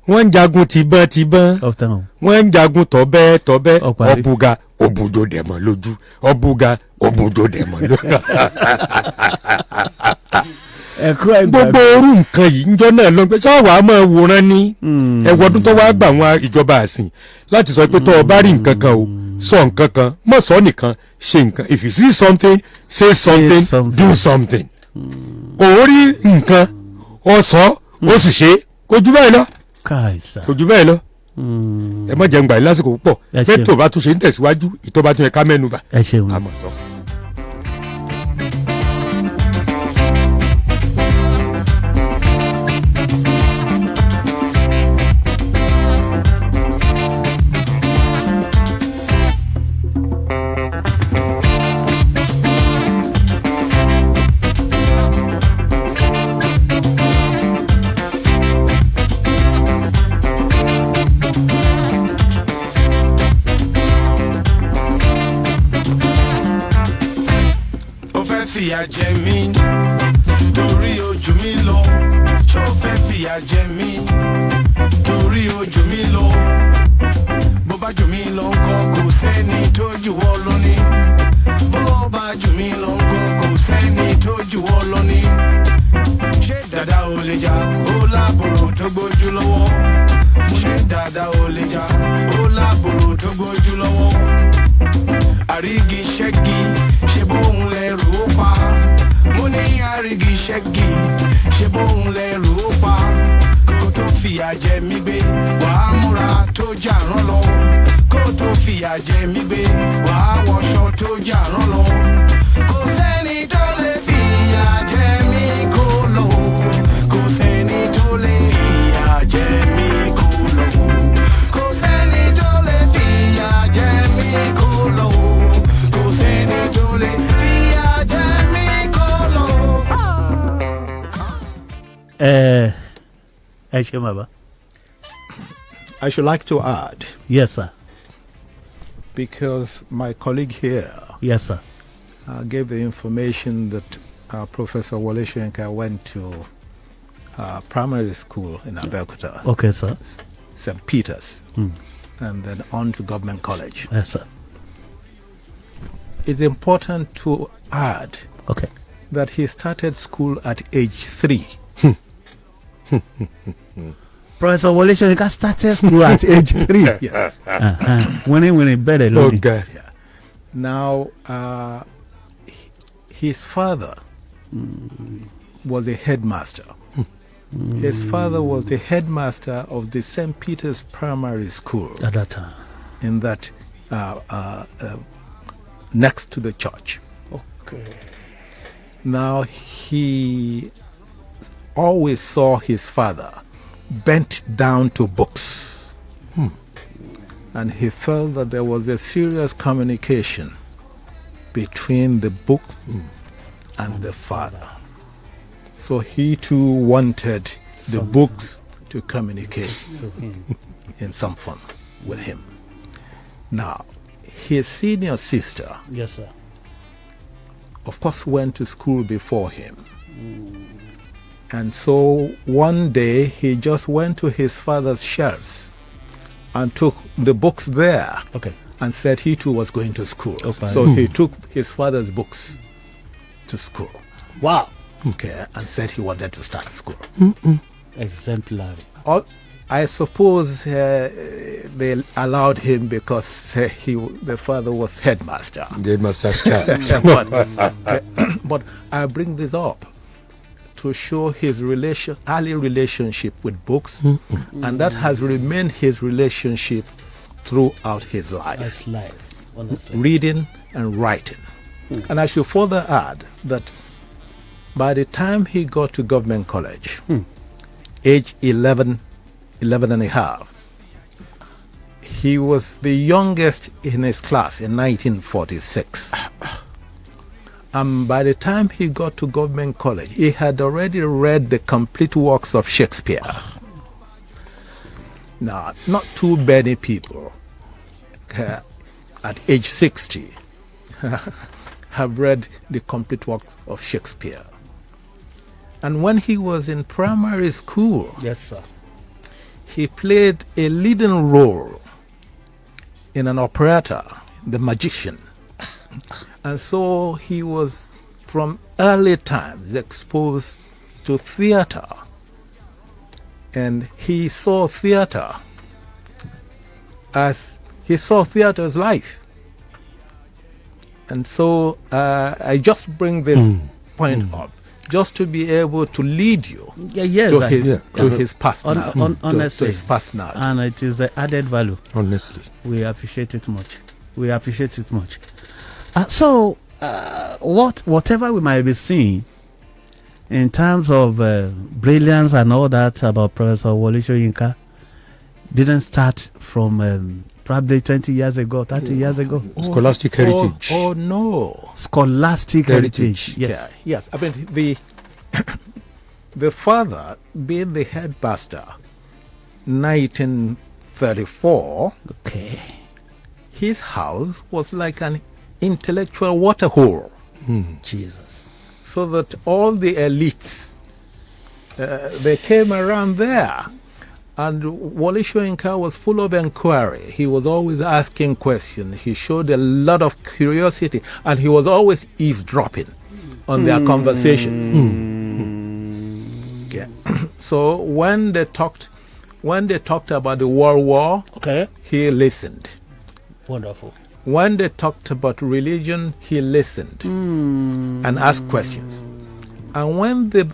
wọ́n ń jagun tìbọn wọ́n ń jagun tọ́bẹ́ ọ̀bùgà òbùjò dẹ̀mọ́ lójú ọ̀bùgà òbùjò dẹ̀mọ́ lójú. gbogbo orú nǹkan yìí ń jọ náà lọ pé sáwà á máa wòran ní ẹ̀wọ̀dún tó wáá gbà wọn ìjọba àsìn láti sọ pé tó o bá rí nǹkan kan o sọ nǹkan kan mọ̀ sọ nìkan ṣe nǹkan if you see something say something do something. òórí nǹkan ọ̀sọ́ ó sì ṣe kò jù báyìí lọ kò jù bẹ́ẹ̀ lọ ẹ má jẹun gbà yín lásìkò púpọ̀ pé tó bá tún ṣe ń tẹ̀síwájú ìtọ́ba tún yẹ ká mẹ́nu bà àmọ̀ sọ. fìyà jẹ mí torí ojú mi lọ ṣó fẹ́ fìyà jẹ mí torí ojú mi lọ bó bá jù mí lọ ńkọ́ kò sẹ́ni tó jù wọ́ lọ ní bó bá jù mí lọ ńkọ́ kò sẹ́ni tó jù wọ́ lọ ní ṣé dada ò lè jà ó lábòrò tó gbójú lọ́wọ́ ṣé dada ò lè jà ó lábòrò tó gbójú lọ́wọ́ àrígi ṣẹ́gi ṣe bóun lẹ́rù ó pa mo ní àrígi ṣẹ́gi ṣe bóun lẹ́rù ó pa kó tó fìyà jẹ mí gbé wàá múra tó jà rán lọ kó tó fìyà jẹ mí gbé wàá wọṣọ tó jà rán lọ kò sẹ́ni tó lè fìyà jẹ mí kó lọ kò sẹ́ni tó lè fìyà jẹ mí kó lọ kò sẹ́ni tó lè fìyà jẹ mí kó lọ. I should like to add. Yes, sir. Because my colleague here. Yes, sir. Gave the information that Professor Wole Soyinka went to primary school in Abeokuta. Okay, sir. St. Peter's. And then on to government college. Yes, sir. It's important to add that he started school at age 3. Professor Wole Soyinka started school at age 3. Yes. When he better loading. Okay. Yeah. Now, his father was a headmaster His father was the headmaster of the St. Peter's Primary School At that time. in that next to the church. Okay. Now he always saw his father bent down to books. And he felt that there was a serious communication between the books and the father. So he too wanted the books to communicate in some form with him. Now, his senior sister, Yes, sir. of course, went to school before him. And so one day he just went to his father's shelves and took the books there Okay. and said he too was going to school. Okay. So he took his father's books to school. Wow. Okay, and said he wanted to start school. Exemplary. I suppose they allowed him because the father was headmaster. The headmaster's child. But I bring this up to show his early relationship with books, and that has remained his relationship throughout his life. That's life. Honestly. Reading and writing. And I should further add that by the time he got to government college, age 11 and a half, he was the youngest in his class in 1946. And by the time he got to government college, he had already read the complete works of Shakespeare. Now, not too many people at age 60 have read the complete works of Shakespeare. And when he was in primary school, Yes, sir. he played a leading role in an operetta, The Magician. And so he was, from early times, exposed to theater. And he saw theater as life. And so I just bring this point up, just to be able to lead you to his personality. Honestly. To his personality. And it is the added value. Honestly. We appreciate it much. We appreciate it much. So, whatever we might be seeing in terms of brilliance and all that about Professor Wole Soyinka didn't start from probably 20 years ago, 30 years ago. Scholastic heritage. Oh no. Scholastic heritage. Yes. Yeah, yes. I mean, the father, being the headmaster, 1934, Okay. his house was like an intellectual water hole. Jesus. So that all the elites, they came around there. And Wole Soyinka was full of inquiry. He was always asking questions. He showed a lot of curiosity, and he was always eavesdropping on their conversations. Yeah. So when they talked about the World War, Okay. he listened. Wonderful. When they talked about religion, he listened and asked questions. And when the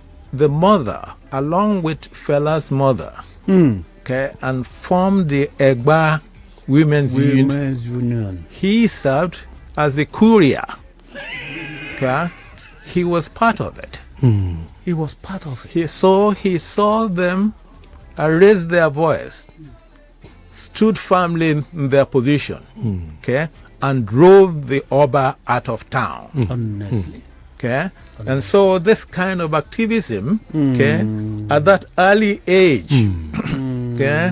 mother, along with Fela's mother, okay, and formed the Egba Women's Union, he served as the courier. Okay? He was part of it. He was part of it. He saw them raise their voice, stood firmly in their position, okay, and drove the Oba out of town. Honestly. Okay, and so this kind of activism, okay, at that early age, okay,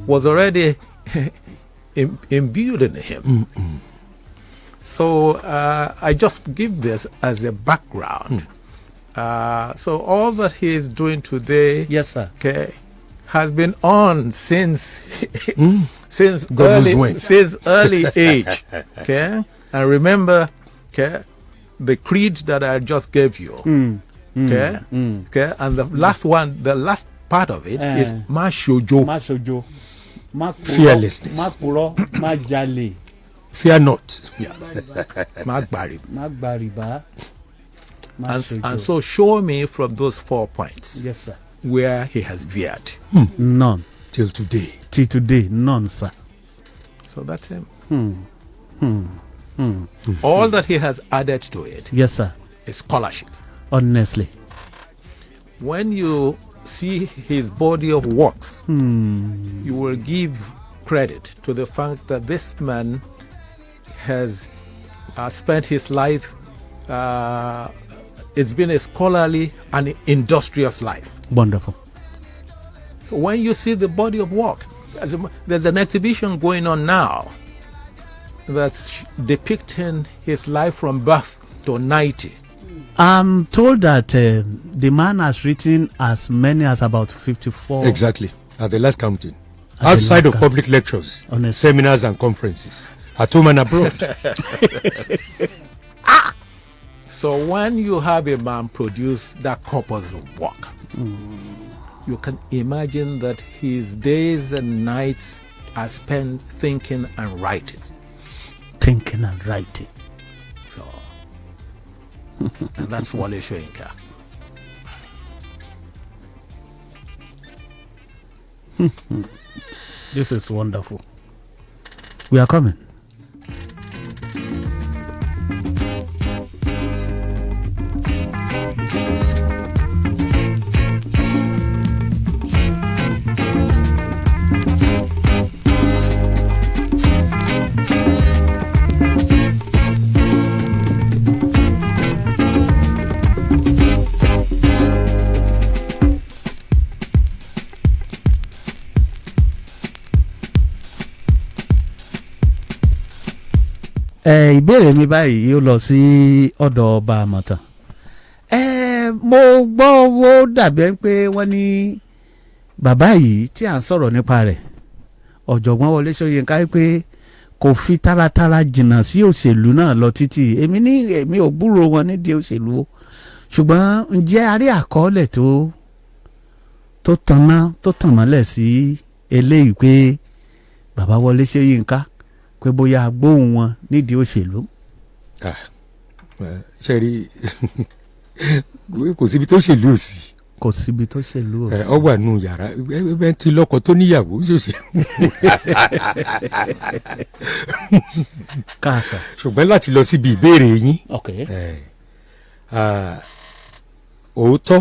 was already imbued in him. So I just give this as a background. So all that he is doing today, Yes, sir. okay, has been on since since early age. Okay, and remember, okay, the creed that I just gave you. Okay, okay, and the last part of it is Mashojo. Mashojo. Fearlessness. Makuro. Majali. Fear not. Yeah, Magbari. Magbariba. And so show me from those 4 points. Yes, sir. where he has veered. None. Till today. Till today, none, sir. So that's him. All that he has added to it Yes, sir. is scholarship. Honestly. When you see his body of works, you will give credit to the fact that this man has spent his life, it's been a scholarly and industrious life. Wonderful. So when you see the body of work, there's an exhibition going on now that's depicting his life from birth to 90. I'm told that the man has written as many as about 54. Exactly. At the last counting. At the Outside last of public lectures, Honestly. seminars and conferences, at home and abroad. So when you have a man produce that corpus of work, you can imagine that his days and nights are spent thinking and writing. Thinking and writing. So, and that's Wole Soyinka. This is wonderful. We are coming. Ìbéèrè mi báyìí yóò lọ sí ọ̀dọ̀ ọba àmọ̀tàn. Mo gbọ́ wo dàbí pé wọ́n ní bàbá yìí tí à ń sọ̀rọ̀ nípa rẹ̀ ọ̀jọ̀gbọ́n Wole Soyinka pé kò fi taratara jìnnà sí òṣèlú náà lọ títí. Èmi ò gbúrò wọn nídìí òṣèlú o, ṣùgbọ́n ǹjẹ́ a rí àkọọ́lẹ̀ tó tàn mọ́lẹ̀ sí eléyìí pé bàbá Wole Soyinka pé bóyá gbóhùn wọn nídìí òṣèlú. Ṣe rí kò síbi tó ṣèlú ò sí. Kò síbi tó ṣèlú ò sí. Ọ wà nù yàrá ẹgbẹ́ tí lọ́kọ tó níyàwó ṣòṣè. Káàsà. Ṣùgbọ́n láti lọ síbi ìbéèrè yín. Okay. Òótọ́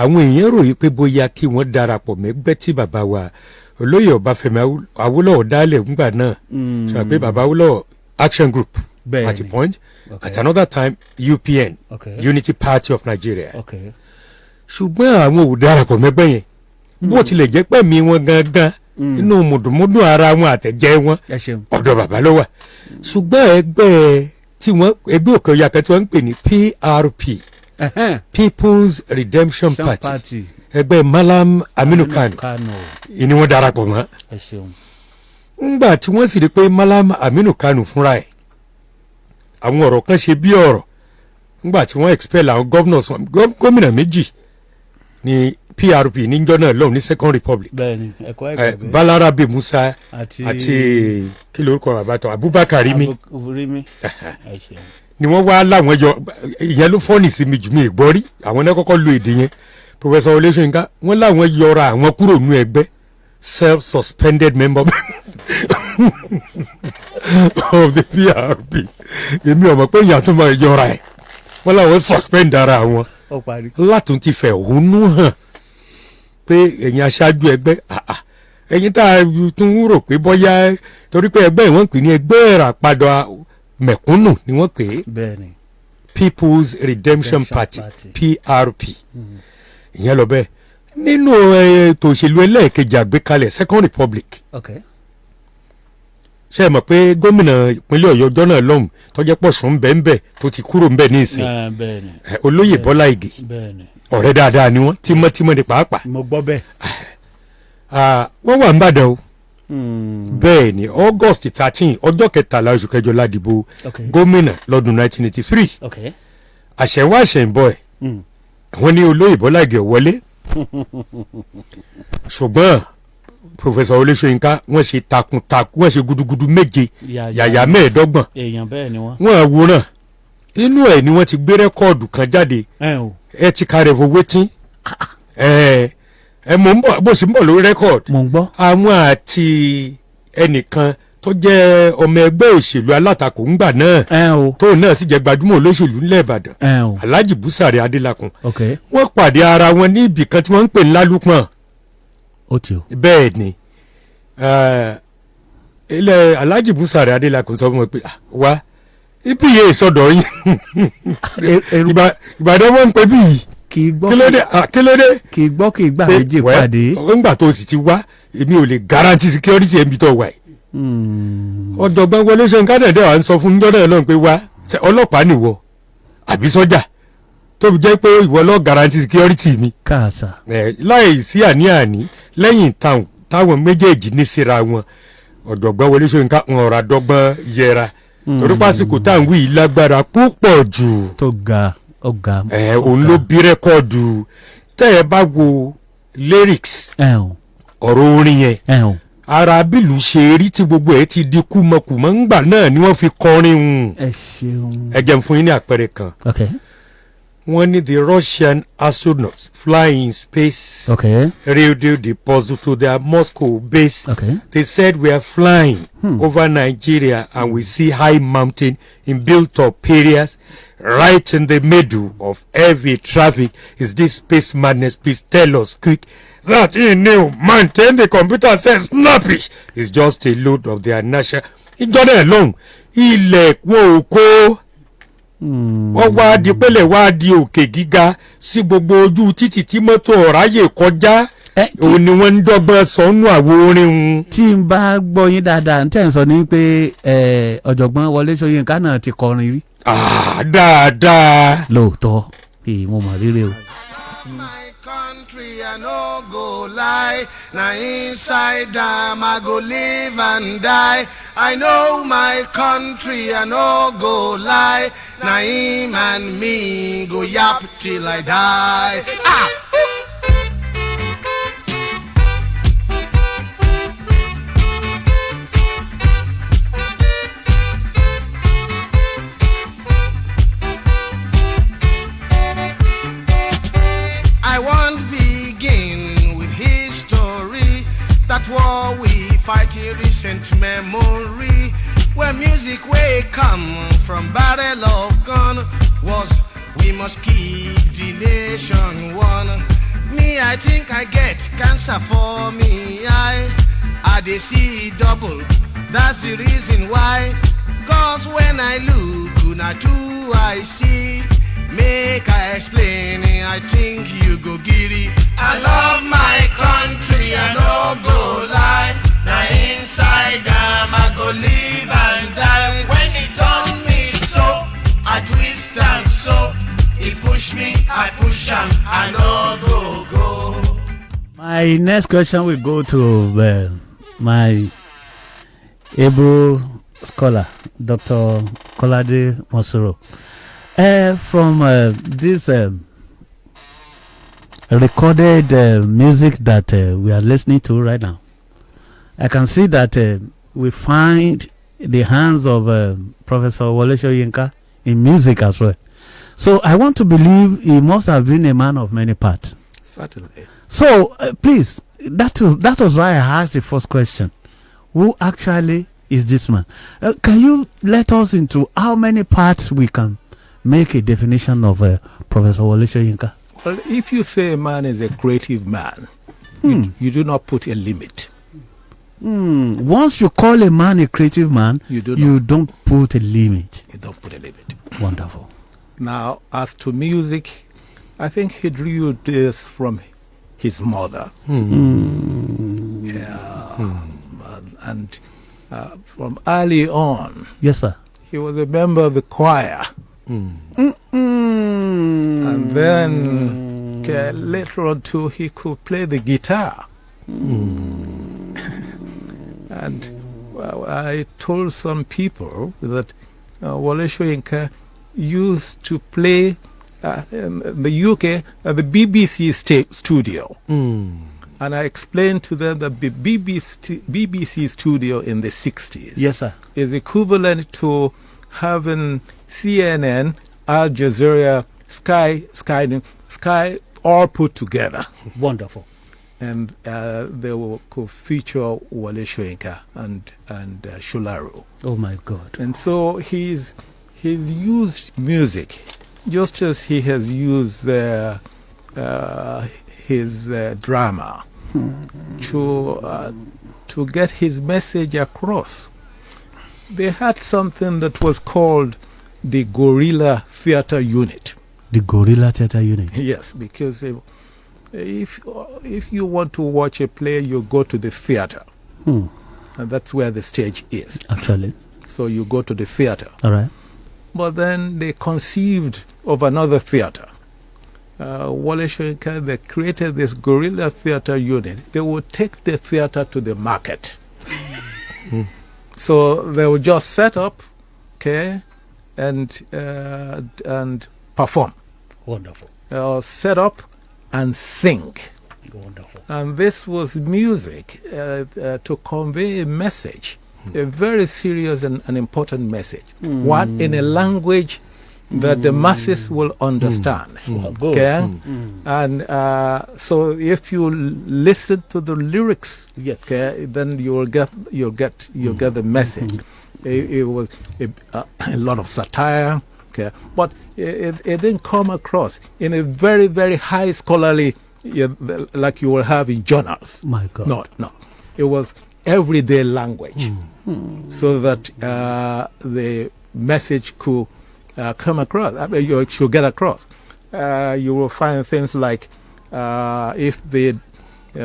àwọn èèyàn ròyìn pé bóyá kí wọ́n darapọ̀ mẹ́gbẹ́ tí bàbá wa olóyè Ọbáfẹ́mi Awólọ́wọ̀ dálẹ̀ ńgbà náà sọ pé bàbá Awólọ́wọ̀ Action Group at a point, at another time UPN, Unity Party of Nigeria. Ṣùgbọ́n àwọn ò darapọ̀ mẹ́gbẹ́ yẹn bó tilẹ̀ jẹ́ pé mi wọn gangan inú mùdùmùdù ara wọn àtẹ̀jẹ́ wọn ọ̀dọ̀ bàbá ló wà. Ṣùgbọ́n ẹgbẹ́ òkè ọ̀yà kan tí wọ́n ń pè ní PRP, People's Redemption Party, ẹgbẹ́ Malam Aminu Kano ìní wọn darapọ̀ mọ́. Ńgbà tí wọ́n sì rí pé Malam Aminu Kano fúnra ẹ̀ àwọn ọ̀rọ̀ kan ṣe bí ọ̀rọ̀ ńgbà tí wọ́n expel àwọn gómìnà méjì ní PRP níjọ́ náà lọ́hùn ní Second Republic, Balarabe Musa àti kí lórúkọ àbátọ Abubakar Rimi ni wọ́n wá láwọn yọ ìyẹn ló fọ́ọ̀nì sí mi jù mí ìgbọ́rí àwọn náà kọ́kọ́ lo èdè yẹn. Professor Wole Soyinka wọ́n láwọn yọra àwọn kúrò nú ẹgbẹ́ self-suspended member of the PRP. Èmi ò mọ̀ pé ìyá tó máa yọra ẹ̀ wọ́n láwọn suspend ara wọn látún ti fẹ̀hónú hàn pé ẹ̀yin aṣáájú ẹgbẹ́ ẹ̀yin tá a tún rò pé bọ́yá torí pé ẹgbẹ́ ìwọ̀n pè ní ẹgbẹ́ ìràpadà mẹ̀kúnnù ni wọ́n pè é People's Redemption Party PRP. Ìyẹn lọ bẹ́ẹ̀ nínú ètò òṣèlú ẹlẹ́ẹ̀kejì àgbékalẹ̀ Second Republic. Ṣé ẹ mọ̀ pé gómìnà ìpínlẹ̀ Ọ̀yọ́ ọjọ́ náà lọ́hùn tọ́jẹ́ Pọ̀ṣún ńbẹ̀ tó ti kúrò ńbẹ̀ ní ìsìn olóyè Bọ́lá Ìgè ọ̀rẹ́ dáadáa ni wọ́n tímọ́tímọ́ ní pàápàá. Mo gbọ́ bẹ́ẹ̀. Wọ́n wà ńbàdàn o. Bẹ́ẹ̀ ni August 13 ọjọ́ kẹtàlá oṣù kẹjọ ládìbò gómìnà lọ́dún 1983. Àṣẹ̀wá àṣẹ̀ǹbọ̀ ẹ̀ wọ́n ní olóyè Bọ́lá Ìgè wọlé ṣùgbọ́n Professor Wole Soyinka wọ́n ṣe takuntakun wọ́n ṣe gudugudu méje yàyà mẹ́ẹ̀ẹ́dọ́gbọ̀n wọ́n àwòrán inú ẹ̀ ni wọ́n ti gbé rẹ́kọ́ọ̀dù kan jáde Ethical Revocating mo ń bọ̀ bó ṣe ń bọ̀ lórí record. mo ń gbọ́. àwọn àti ẹnìkan tó jẹ́ ọmọ ẹgbẹ́ òṣèlú alátakò ńgbà náà tóun náà sì jẹ́ gbajúmọ̀ olóṣèlú ńlẹ̀ Ìbàdàn Alhaji Busari Adélakùn wọ́n pàdé ara wọn ní ibì kan tí wọ́n ń pè ní Lálùpọ̀n. ó ti o. bẹ́ẹ̀ ni ilẹ̀ Alhaji Busari Adélakùn sọ fún wọn pé wá ibi yẹn ìsọdọ̀ yín Ìbàdàn wọn ń pè bí yìí kì í gbọ́ kílódé kì í gbọ́ kì í gbà méjì pàdé. ńgbà tó sì ti wá èmi ò lè guarantee security ẹ̀ ń bí tó wà yìí. ọ̀jọ̀gbọ́n Wọlé Ṣóyínká dẹ̀ wá ń sọ fún jọ́dọ̀ náà pé wá ọlọ́pàá nìwọ àbí sọ́jà tó fi jẹ́ pé ìwọ lọ́ọ́ guarantee security mi. káàsà. láì sí àní-àní lẹ́yìn táwọn méjèèjì ní síra wọn ọ̀jọ̀gbọ́n Wọlé Ṣóyínká ń ọ̀rọ̀ àdọ́gbọ́n yẹra torí pásíkò tá à ń wí yìí lágbára púpọ̀ jù. tó ga ọ̀gá. òun ló bí rẹ́kọ̀dù tẹ́ ẹ bá wo lyrics ọ̀rọ̀ orin yẹn ara bílù ṣe rí tí gbogbo ẹ ti di kúmọkùmọ ńgbà náà ni wọ́n fi kọrin ẹ ṣeun. ẹ jẹ́ n fún yín ní àpẹẹrẹ kan. wọ́n ní the Russian astronauts flying in space radio the puzzle to their Moscow base. They said we are flying over Nigeria and we see high mountain in built-up areas right in the middle of heavy traffic. Is this space madness? Please tell us quick. That in new mountain the computer says snappish is just a load of their national. ìjọba ẹ̀ lọ́hùn ilẹ̀ wọn ò kó wọ́n wá di pẹ́lẹ̀ wá di òkè gíga sí gbogbo ojú títì tí mọ́tò ọ̀ráyè kọjá òun ni wọ́n ń dọ́gbọ́n sọ́nù àwo orin un. tí n bá gbọ́ yín dáadáa n tẹ́ ń sọ ní pé ọ̀jọ̀gbọ́n Wọlé Ṣóyínká náà ti kọrin rí. dáadáa. lóòótọ́ mo mọ̀ rírẹ́ o. I no go lie, na inside am I go live and die. I know my country, I no go lie, na him and me go yap till I die. I won't begin with history. That war we fight in recent memory. Where music way come from barrel of gun was we must keep the nation one. Me, I think I get cancer for me. I dey see double. That's the reason why. 'Cause when I look, na true I see. Make I explain, I think you go giddy. I love my country, I no go lie. Now inside am I go live and die. When he turn me so, I twist and so. He push me, I push him, I no go. My next question will go to my able scholar, Dr. Kolade Mosoro. From this recorded music that we are listening to right now, I can see that we find the hands of Professor Wole Soyinka in music as well. So I want to believe he must have been a man of many parts. Certainly. So please, that was why I asked the first question. Who actually is this man? Can you let us into how many parts we can make a definition of Professor Wole Soyinka? Well, if you say a man is a creative man, you do not put a limit. Once you call a man a creative man, you don't put a limit. You don't put a limit. Wonderful. Now, as to music, I think he drew this from his mother. And from early on, yes, sir, he was a member of the choir. And then later on too, he could play the guitar. And I told some people that Wole Soyinka used to play in the UK at the BBC studio. And I explained to them that the BBC studio in the 60s, yes, sir, is equivalent to having CNN, Al Jazeera, Sky, all put together. Wonderful. And they could feature Wole Soyinka and Shularu. Oh my God. And so he's used music just as he has used his drama to get his message across. They had something that was called the Guerrilla Theater Unit. The Guerrilla Theater Unit. Yes, because if you want to watch a play, you go to the theater. And that's where the stage is. Actually. So you go to the theater. All right. But then they conceived of another theater. Wole Soyinka, they created this Guerrilla Theater Unit. They would take the theater to the market. So they would just set up, okay, and perform. Wonderful. Set up and sing. Wonderful. And this was music to convey a message, a very serious and important message. One in a language that the masses will understand. Okay? And so if you listen to the lyrics, yes, okay, then you'll get the message. It was a lot of satire, okay, but it didn't come across in a very, very high scholarly, like you will have in journals. My God. No. It was everyday language, so that the message could come across. I mean, you should get across. You will find things like if the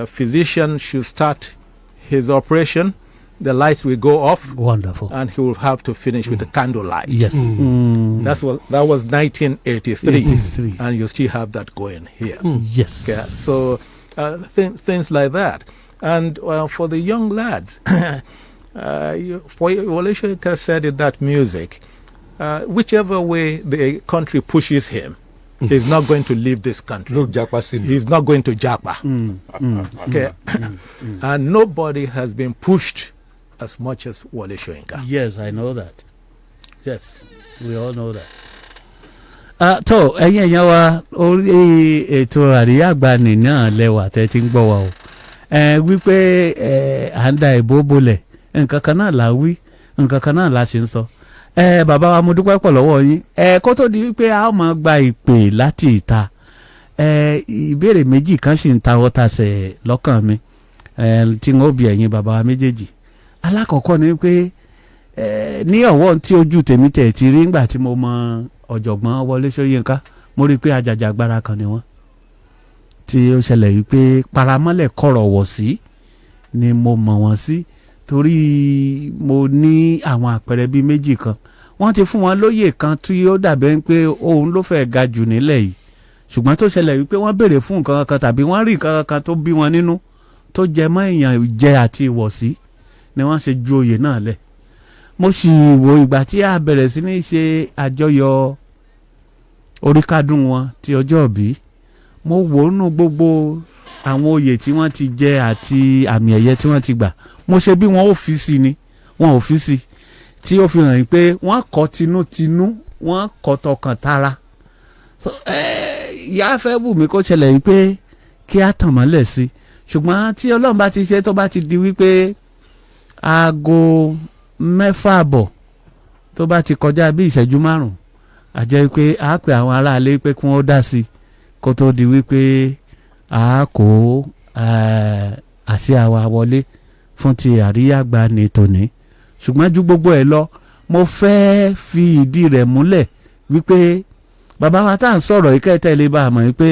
physician should start his operation, the lights will go off. Wonderful. And he will have to finish with the candlelight. Yes. That was 1983, and you still have that going here. Yes. Okay? So things like that. And for the young lads, Wole Soyinka said in that music, whichever way the country pushes him, he's not going to leave this country. He's not going to Japa. Okay? And nobody has been pushed as much as Wole Soyinka. Yes, I know that. Yes, we all know that. Tó ẹ̀yin èèyàn wa orí ètò àríyá àgbàanì náà lẹ́wà tẹ́ ti ń gbọ́ wa o. Wípé à ń da ìbò bolẹ̀ nǹkan kan náà la wí nǹkan kan náà la ṣe ń sọ. Bàbá wa mo dúpẹ́ pọ̀ lọ́wọ́ yín. Kó tó di wípé a ó máa gba ìpè láti ìta. Ìbéèrè méjì kan sì ń tawọ́ tasẹ̀ lọ́kàn mi tí n ó bi ẹ̀yin bàbá wa méjèèjì. Alákọ̀ọ́kọ́ ni pé ní ọ̀wọ́ tí ojú tèmi tẹ̀ ti rí ńgbà tí mo mọ ọ̀jọ̀gbọ́n Wole Soyinka, mo rí i pé ajàjàgbara kan ni wọ́n. Tí ó ṣẹlẹ̀ wípé paramọ́lẹ̀ kọ̀rọ̀ wọ̀ sí ni mo mọ̀ wọ́n sí, torí mo ní àwọn àpẹẹrẹ bíi méjì kan. Wọ́n ti fún wọn lóyè kan tí ó dàbẹ́ pé òun ló fẹ́ ga jù nílẹ̀ yìí, ṣùgbọ́n tó ṣẹlẹ̀ wípé wọ́n béèrè fún nǹkan kan tàbí wọ́n rí nǹkan kan tó bí wọn nínú tó jẹ mọ́ èèyàn jẹ àti ìwọ̀sí ni wọ́n ṣe ju oyè náà lẹ̀. Mo sì wo ìgbà tí a bẹ̀rẹ̀ sí ní ṣe àjọyọ̀ oríkádùn wọn ti ọjọ́ ìbí, mo wò nínú gbogbo àwọn oyè tí wọ́n ti jẹ àti àmì ẹ̀yẹ tí wọ́n ti gbà, mo ṣe bí wọn ò fi sí ni wọn ò fi sí, tí ó fi hàn pé wọ́n kọ́ tinútinú, wọ́n kọ́ tọkàn tara. Ìyá fẹ́ wù mí kó ṣẹlẹ̀ wípé kí á tàn mọ́lẹ̀ sí, ṣùgbọ́n tí Ọlọ́run bá ti ṣe tó bá ti di wípé aago 6:00 tó bá ti kọjá bí ìṣẹ́jú 5, a jẹ́ pé a pè àwọn aráalé pé kí wọ́n dá sí kó tó di wípé a kó àsíá wa wọlé fún ti àríyá àgbàanì tòní. Ṣùgbọ́n ju gbogbo ẹ̀ lọ, mo fẹ́ fi ìdí rẹ̀ múlẹ̀ wípé bàbá wa tá à ń sọ̀rọ̀ yìí kẹ́tẹ́ lè bá a mọ̀ wípé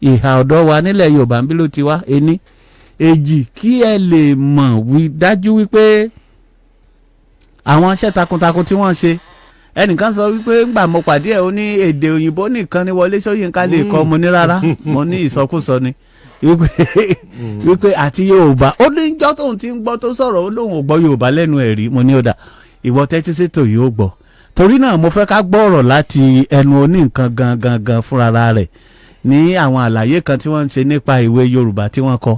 ìhà ọ̀dọ́ wa nílẹ̀ Yorùbá ń bí ló ti wá, ení èjì, kí ẹ lè mọ̀ wí dájú wípé àwọn iṣẹ́ takuntakun tí wọ́n ṣe. Ẹnìkan sọ wípé ńgbà mo pàdé ẹ̀ ó ní èdè òyìnbó nìkan ni Wole Soyinka lè kọ́, mo ní rárá, mo ní ìsọkúsọ ni wípé àti Yorùbá, ó ní jọ́ tóun ti ń gbọ́ tó sọ̀rọ̀ ó lóun ò gbọ́ Yorùbá lẹ́nu ẹ̀ rí. Mo ní ó dà, ìwọ tẹ́tí sétò yìí ó gbọ́, torí náà mo fẹ́ ká gbọ́ ọ̀rọ̀ láti ẹnu oní nǹkan gangan fúnra rẹ̀ ní àwọn àlàyé kan tí wọ́n ń ṣe nípa ìwé Yorùbá tí wọ́n kọ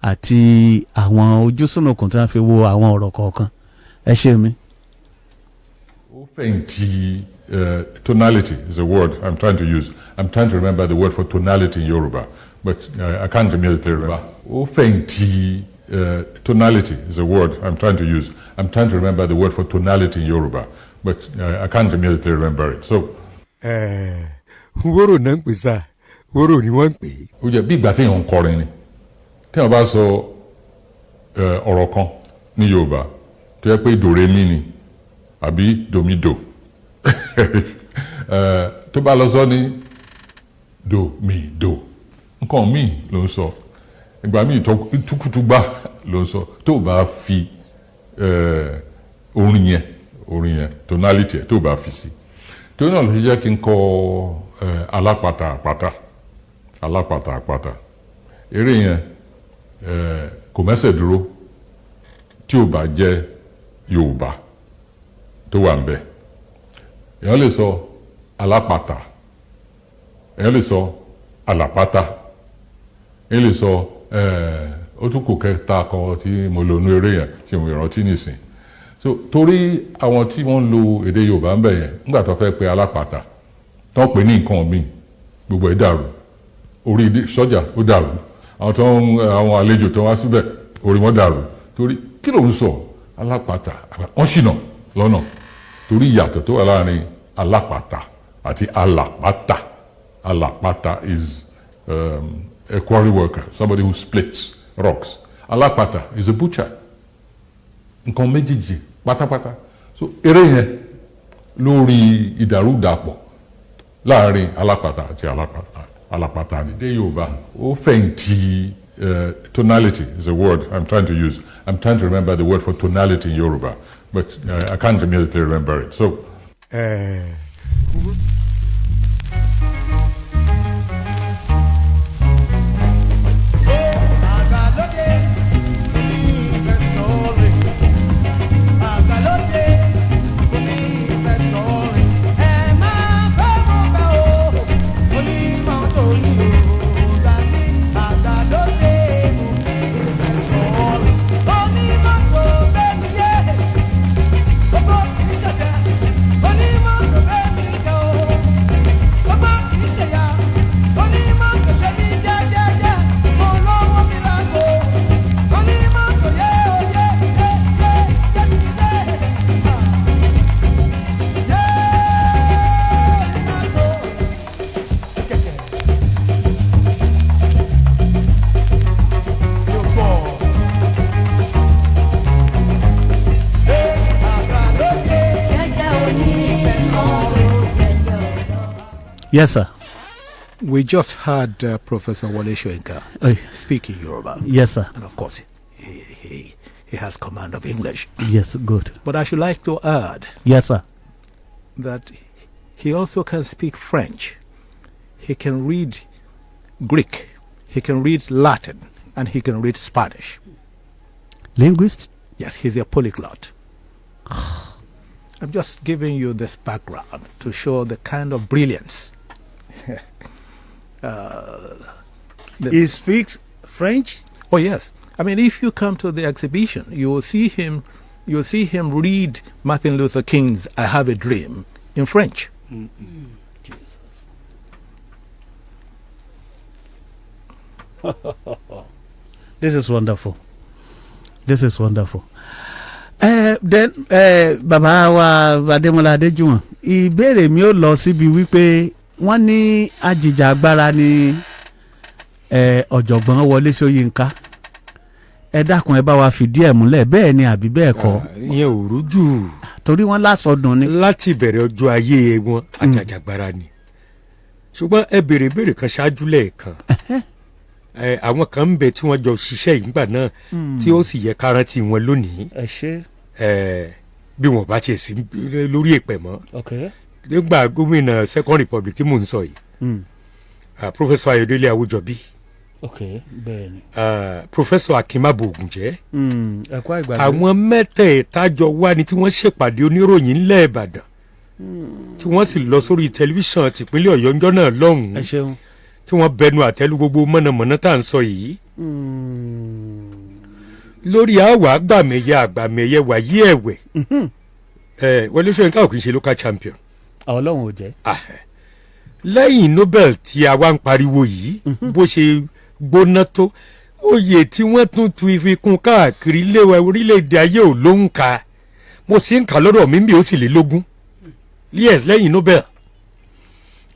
àti àwọn ojúsùnùkùn tí wọ́n fi wo àwọn ọ̀rọ̀ kọ̀ọ̀kan. Ẹ ṣé mi. Ó fẹ̀yìntì tonality is a word I'm trying to use. I'm trying to remember the word for tonality in Yoruba, but I can't immediately remember. Tonality is a word I'm trying to use. I'm trying to remember the word for tonality in Yoruba, but I can't immediately remember it. So, wóró náà ń pè sá wóró ni wọ́n ń pè. ó jẹ́ bí ìgbà tí èèyàn ń kọrin ni tí wọ́n bá sọ ọ̀rọ̀ kan ní Yorùbá tó yẹ pé dòrèmí ni àbí dòmídò tó bá lọ sọ ní dòmídò nǹkan míì ló ń sọ ìgbà míì túkútúgbà ló ń sọ tó bá fi orin yẹn tonality tó bá fi sí tó náà ló ṣe jẹ́ kí n kọ alápàtà àpàtà eré yẹn kò mẹ́sẹ̀ dúró tí ò bá jẹ́ Yorùbá tó wà ń bẹ̀ èèyàn lè sọ alápàtà èèyàn lè sọ àlàpàtà èèyàn lè sọ ó tún kò kẹta kan tí mo lò nú eré yẹn tí mo rántí nìsín so torí àwọn tí wọ́n ń lo èdè Yorùbá ń bẹ̀ yẹn nígbà tó fẹ́ pe alápàtà tó ń pè ní nǹkan míì gbogbo ẹ̀ dàrú orí sọ́jà ó dàrú àwọn àlejò tó wá síbẹ̀ orí wọn dàrú torí kí ló ń sọ alápàtà wọ́n ṣìnà lọ́nà torí ìyàtọ̀ tó wà láàrin alápàtà àti alàpàtà is a quarry worker, somebody who splits rocks. Alápàtà is a butcher. Nǹkan méjìjì pátápátá. So eré yẹn lórí ìdàrúdàpọ̀ láàrin alápàtà àti alàpàtà ní dé Yorùbá ó fẹ̀yìntì tonality is a word I'm trying to use. I'm trying to remember the word for tonality in Yoruba, but I can't immediately remember it. So. Yes, sir. We just heard Professor Wole Soyinka speaking Yoruba. Yes, sir. And of course, he has command of English. Yes, good. But I should like to add, yes, sir, that he also can speak French. He can read Greek. He can read Latin. And he can read Spanish. Linguist? Yes, he's a polyglot. I'm just giving you this background to show the kind of brilliance. He speaks French? Oh yes. I mean, if you come to the exhibition, you will see him read Martin Luther King's "I Have a Dream" in French. Jesus. This is wonderful. This is wonderful. Then bàbá wa Adémọ́lá Adéjùwọ̀n, ìbéèrè mi ò lọ síbi wípé wọ́n ní ajìjàgbara ni ọ̀jọ̀gbọ́n Wọlé Ṣóyínká. Ẹ dákun ẹ bá wa fìdí ẹ̀ múlẹ̀ bẹ́ẹ̀ ni àbí bẹ́ẹ̀ kọ́. Ìyẹn ò rújú. Torí wọ́n lásọdùn ni. Láti bẹ̀rẹ̀ ọjọ́ ayé wọn ajìjàgbara ni. Ṣùgbọ́n ẹ béèrè kan ṣáájú lẹ́ẹ̀kan. Àwọn kan ń bẹ tí wọ́n jọ ṣiṣẹ́ ìgbà náà tí ó sì yẹ ká rántí wọn lónìí. Ẹ ṣé. Bí wọ́n bá tiẹ̀ sí lórí èpẹ̀ mọ́. Nígbà gómìnà Second Republic tí mò ń sọ yìí. Professor Ayọ̀délé Awójọbí. Bẹ́ẹ̀ni. Professor Akínmábò Ògùnjẹ́. Ẹ̀kọ́ ìgbàlódé. Àwọn mẹ́tẹ̀ẹ̀ta jọ wá ní tí wọ́n ṣèpàdé oníròyìn ńlẹ̀ Ìbàdàn. Tí wọ́n sì lọ sórí tẹlifíṣàn tìpínlẹ̀ Ọ̀yọ́ ńjọ́ náà lọ́hùn-ún. Ẹ ṣeun. Tí wọ́n bẹnu àtẹ́lù gbogbo mọ̀nàmọ́ná tá à ń sọ yìí. Lórí àwọ̀ àgbàmẹ̀yẹ wàyí ẹ̀wẹ̀. Wọlé Ṣóyínká ò kì í ṣe local champion. Ọlọ́run ò jẹ́. Lẹ́yìn Nobel tí a wá ń pariwo yìí bó ṣe gbóná tó oyè tí wọ́n tún tu ìfikún káàkiri orílẹ̀-èdè ayé ò ló ń ka mo sì ń kà lọ́dọ̀ mi bí ó sì lé lógún. Yes, lẹ́yìn Nobel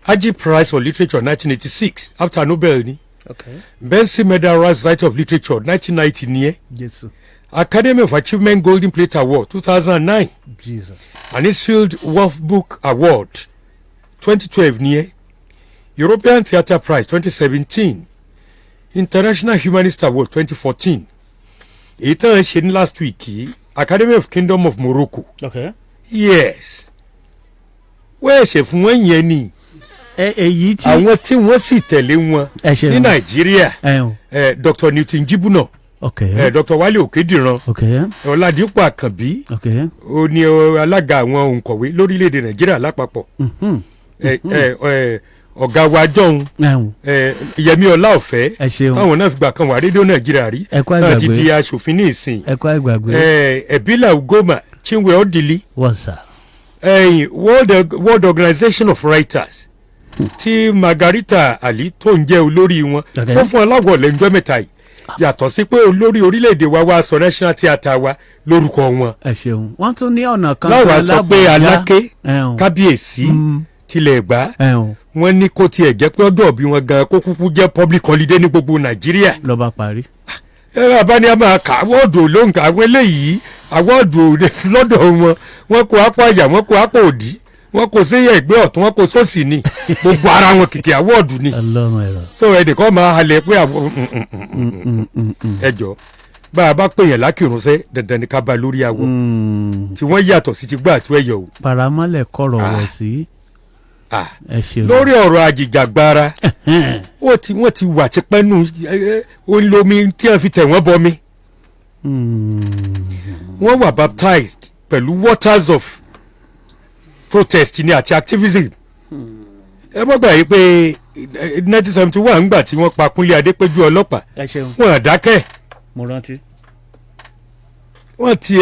Agi Prize for Literature 1986 after Nobel ni. Okay. Benson Medal Right Society of Literature 1990 ni ẹ. Yes. Academy of Achievement Golden Plate Award 2009. Jesus. And Eastfield Wolf Book Award 2012 ni ẹ. European Theatre Prize 2017. International Humanist Award 2014. Èyí tán ṣe ní last week yìí Academy of Kingdom of Morocco. Okay. Yes. Wọ́n ṣe fún wọn yẹn ni. Èyí tí àwọn tí wọ́n sì tẹ̀lé wọn ní Nàìjíríà Dr. Newton Jibuno. Okay. Dr. Wale Okediran. Okay. Ọládìpọ̀ Àkànbí. Okay. Ó ní alága àwọn òǹkọ̀wé lórílẹ̀‐èdè Nàìjíríà lápapọ̀. Ọ̀gá wa jọ̀hún Yẹmí Ọláọ̀fẹ́ táwọn náà fìgbà kan wà rédíò Nàìjíríà rí náà ti di aṣòfin ní ìsìn. Ẹ̀bílà Ugoma Chinwe Odili. World Organization of Writers tí Margarita Ali tó ń jẹ́ olórí wọn wọ́n fún aláwọ̀ lẹ́jọ́ mẹ́ta yìí yàtọ̀ sí pé olórí orílẹ̀-èdè wa wá sọ national theatre wa lórúkọ wọn. Ẹ ṣeun wọ́n tún ní ọ̀nà kan láwa sọ pé Aláké kábíyèsí tilẹ̀ gbá wọ́n ní kó tiẹ̀ jẹ́ pé ọjọ́ bí wọn gan kó kúkú jẹ́ public holiday ní gbogbo Nàìjíríà. Lọ́ba parí. Abáni a máa kà awọ́ọ̀dù ló ń kà àwọn eléyìí awọ́ọ̀dù lọ́dọ̀ wọn kó apá àyà wọn kó apá òdì wọn kò sí ẹgbẹ́ ọ̀tún wọn kò sósì ni gbogbo ara wọn kìkì awọ́ọ̀dù ni. So ẹnìkan máa halẹ̀ pé ẹjọ́ bá a bá pè yẹn lákìrúnṣẹ́ dandan ni ká bá lórí awọ tí wọ́n yàtọ̀ sí ti gbà tó ẹ̀yọ̀ o. Paramọ́lẹ̀ kọ̀rọ̀ wọ̀ sí. Lórí ọ̀rọ̀ àjìjàgbara wọ́n ti wà tipẹ́ nù olómi tí wọ́n fi tẹ̀ wọ́n bọmi. Wọ́n wà baptized pẹ̀lú waters of protest ni àti activism. Ẹ mọ̀ gbà yí pé 1971 ńgbà tí wọ́n pa Kúnlé Adépéjú ọlọ́pàá wọ́n àdákẹ́. Mo rántí. Wọ́n ti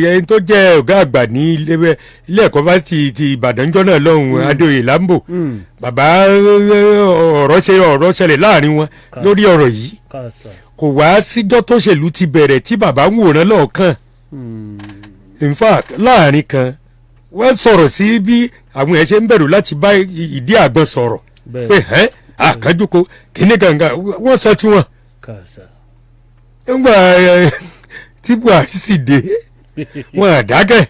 ẹni tó jẹ́ ọ̀gá àgbà ní ilé ẹ̀kọ́ fásitì ti Ìbàdàn jọ́ náà lọ́hùn Adéoyè Lambo bàbá ọ̀rọ̀ ṣẹlẹ̀ láàrin wọn lórí ọ̀rọ̀ yìí kò wá síjọ́ tó ṣèlú ti bẹ̀rẹ̀ tí bàbá ń wòran lọ́ọ̀kan in fact láàrin kan wọ́n sọ̀rọ̀ sí bí àwọn ẹ̀ ṣe ń bẹ̀rù láti bá ìdí àgbọn sọ̀rọ̀ pé àkájúkọ kíní gàngà wọ́n sọ tiwọn nígbà tí Buhari sì dé wọn àdákẹ́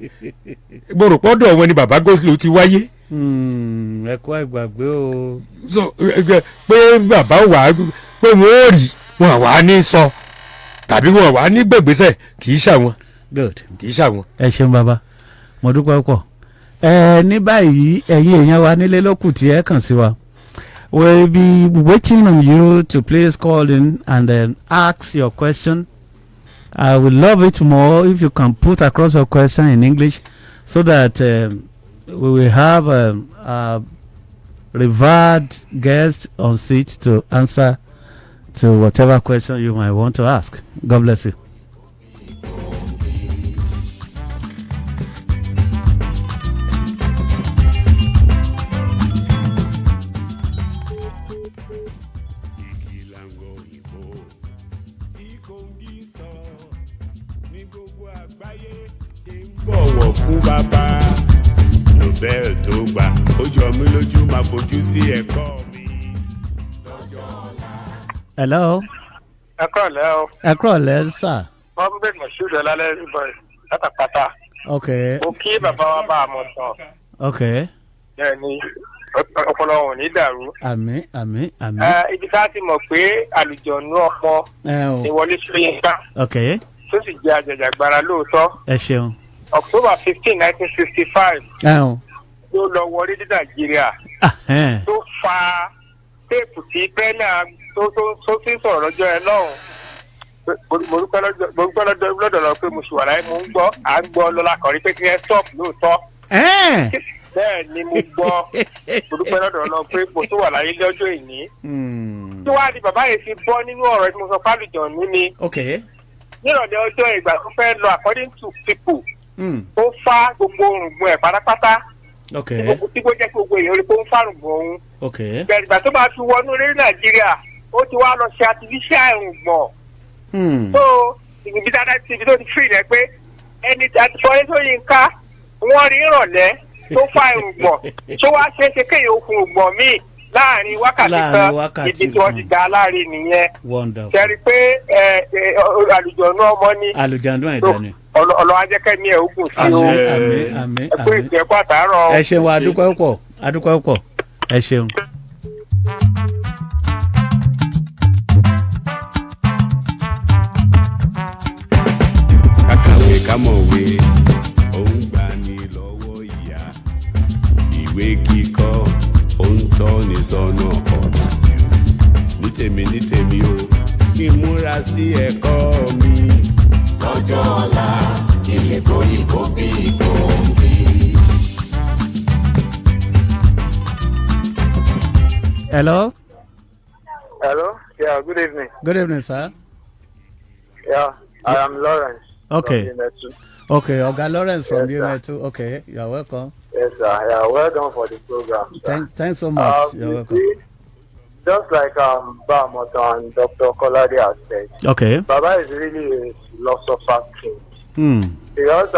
gbọ́dọ̀ wọn ni bàbá Goslow ti wáyé. Ẹ̀kọ́ ìgbàgbé o. pé bàbá wà pé wọ́n ò rí wọn wà ní sọ tàbí wọn wà ní gbègbèsẹ̀ kì í ṣàwọn. Good. Kì í ṣàwọn. Ẹ ṣeun bàbá mo dúpẹ́ pọ̀. Ní báyìí ẹ̀yin èèyàn wa nílé lókù tí ẹ kàn sí wa. We'll be waiting on you to please call in and then ask your question. I would love it more if you can put across your question in English so that we will have a revered guest on seat to answer to whatever question you might want to ask. God bless you. bọ̀wọ̀ fún bàbá Nobel tó gbà ó jọ mí lójú máa fojú sí ẹ̀kọ́ mi lọ́jọ́ ọ̀la. Hello. Ẹ kúrọ̀lẹ́ o. Ẹ kúrọ̀lẹ́ sà. Wọ́n ń bẹ̀rẹ̀ ṣúdù ọ̀lálẹ́ ìbọn látàpátá. Ok. Mo kí bàbá wa bá a mọ̀ tán. Ok. Bẹ́ẹ̀ ni ọpọlọ wọn ò ní dàrú. Àmín àmín àmín. Ibi tá a ti mọ̀ pé àlùjọ̀nú ọmọ ni Wọlé Soyinka. Ok. Tó sì jẹ́ àjàjàgbara lóòótọ́. Ẹ ṣeun. October 15, 1965. Ló lọ wọlé ní Nàìjíríà. Tó fa téèpù tí bẹ́ẹ̀nà tó fi sọ̀rọ̀ lọ́jọ́ ẹ lọ́hùn. Mo dúpẹ́ lọ́dọ̀ lọ pé mo ṣì wà láyé mo ń gbọ́ à ń gbọ́ lọ́la kan rí pé kí ẹ stop lóòótọ́. Bẹ́ẹ̀ ni mo gbọ́ mo dúpẹ́ lọ́dọ̀ lọ pé mo tó wà láyé lọ́jọ́ ìní. Tí wàá di bàbá yìí fi bọ́ nínú ọ̀rọ̀ tí mo sọ fálùjọ̀nù ni. Nírọ̀lẹ́ ọjọ́ ìgbà tó fẹ́ lọ according to people. Ó fá gbogbo orùngbọ̀n ẹ̀ pátápátá Okay. Tí kò jẹ́ gbogbo èèyàn rí pé ó ń fàrùngbọ̀n òun. Okay. Bẹ̀rẹ̀ ìgbà tó bá fi wọnú orí Nàìjíríà, ó ti wá lọ ṣe artificial irùngbọ̀n. So ibi dáadáa ti ibi tó ti fi rẹ̀ pé ẹni àti fọyín Soyinka wọ́n rí ìrọ̀lẹ́ tó fa irùngbọ̀n. Tó wá ṣe é ṣe kéèyàn ó fún irùngbọ̀n míì láàrin wákàtí kan ibi tí wọ́n ti dá láre nìyẹn. Wonderful. Ṣe rí pé àlùjọ̀nú ọmọ ní. Àlùjọ̀nú ẹ̀dá ni. Ọlọ́run á jẹ́ kẹ́mi ẹ̀ ogun sí o. Àmín. Ẹ kú ìgbẹ́ pàtàrọ̀. Ẹ ṣeun adúpẹ́ pọ̀. Ẹ ṣeun. Kàkàwé kámọ̀wé òun gbà ní lọ́wọ́ ìyá. Ìwé kíkọ́ òun tọ́ ní sọ́nà ọ̀nà. Ní tèmi o kí n múra sí ẹ̀kọ́ mi. Lọ́jọ́ ọ̀la ilé kòyìnbó bí kòǹbí. Hello. Yeah, good evening. Good evening, sir. Yeah, I am Lawrence. Okay. Okay, Oga Lawrence from UNET2. Okay, you are welcome. Yes, sir. Yeah, well done for the program. Thanks so much. You're welcome. See, just like Bamoto and Dr. Kolade has said, Okay. Baba is really a philosopher king. Because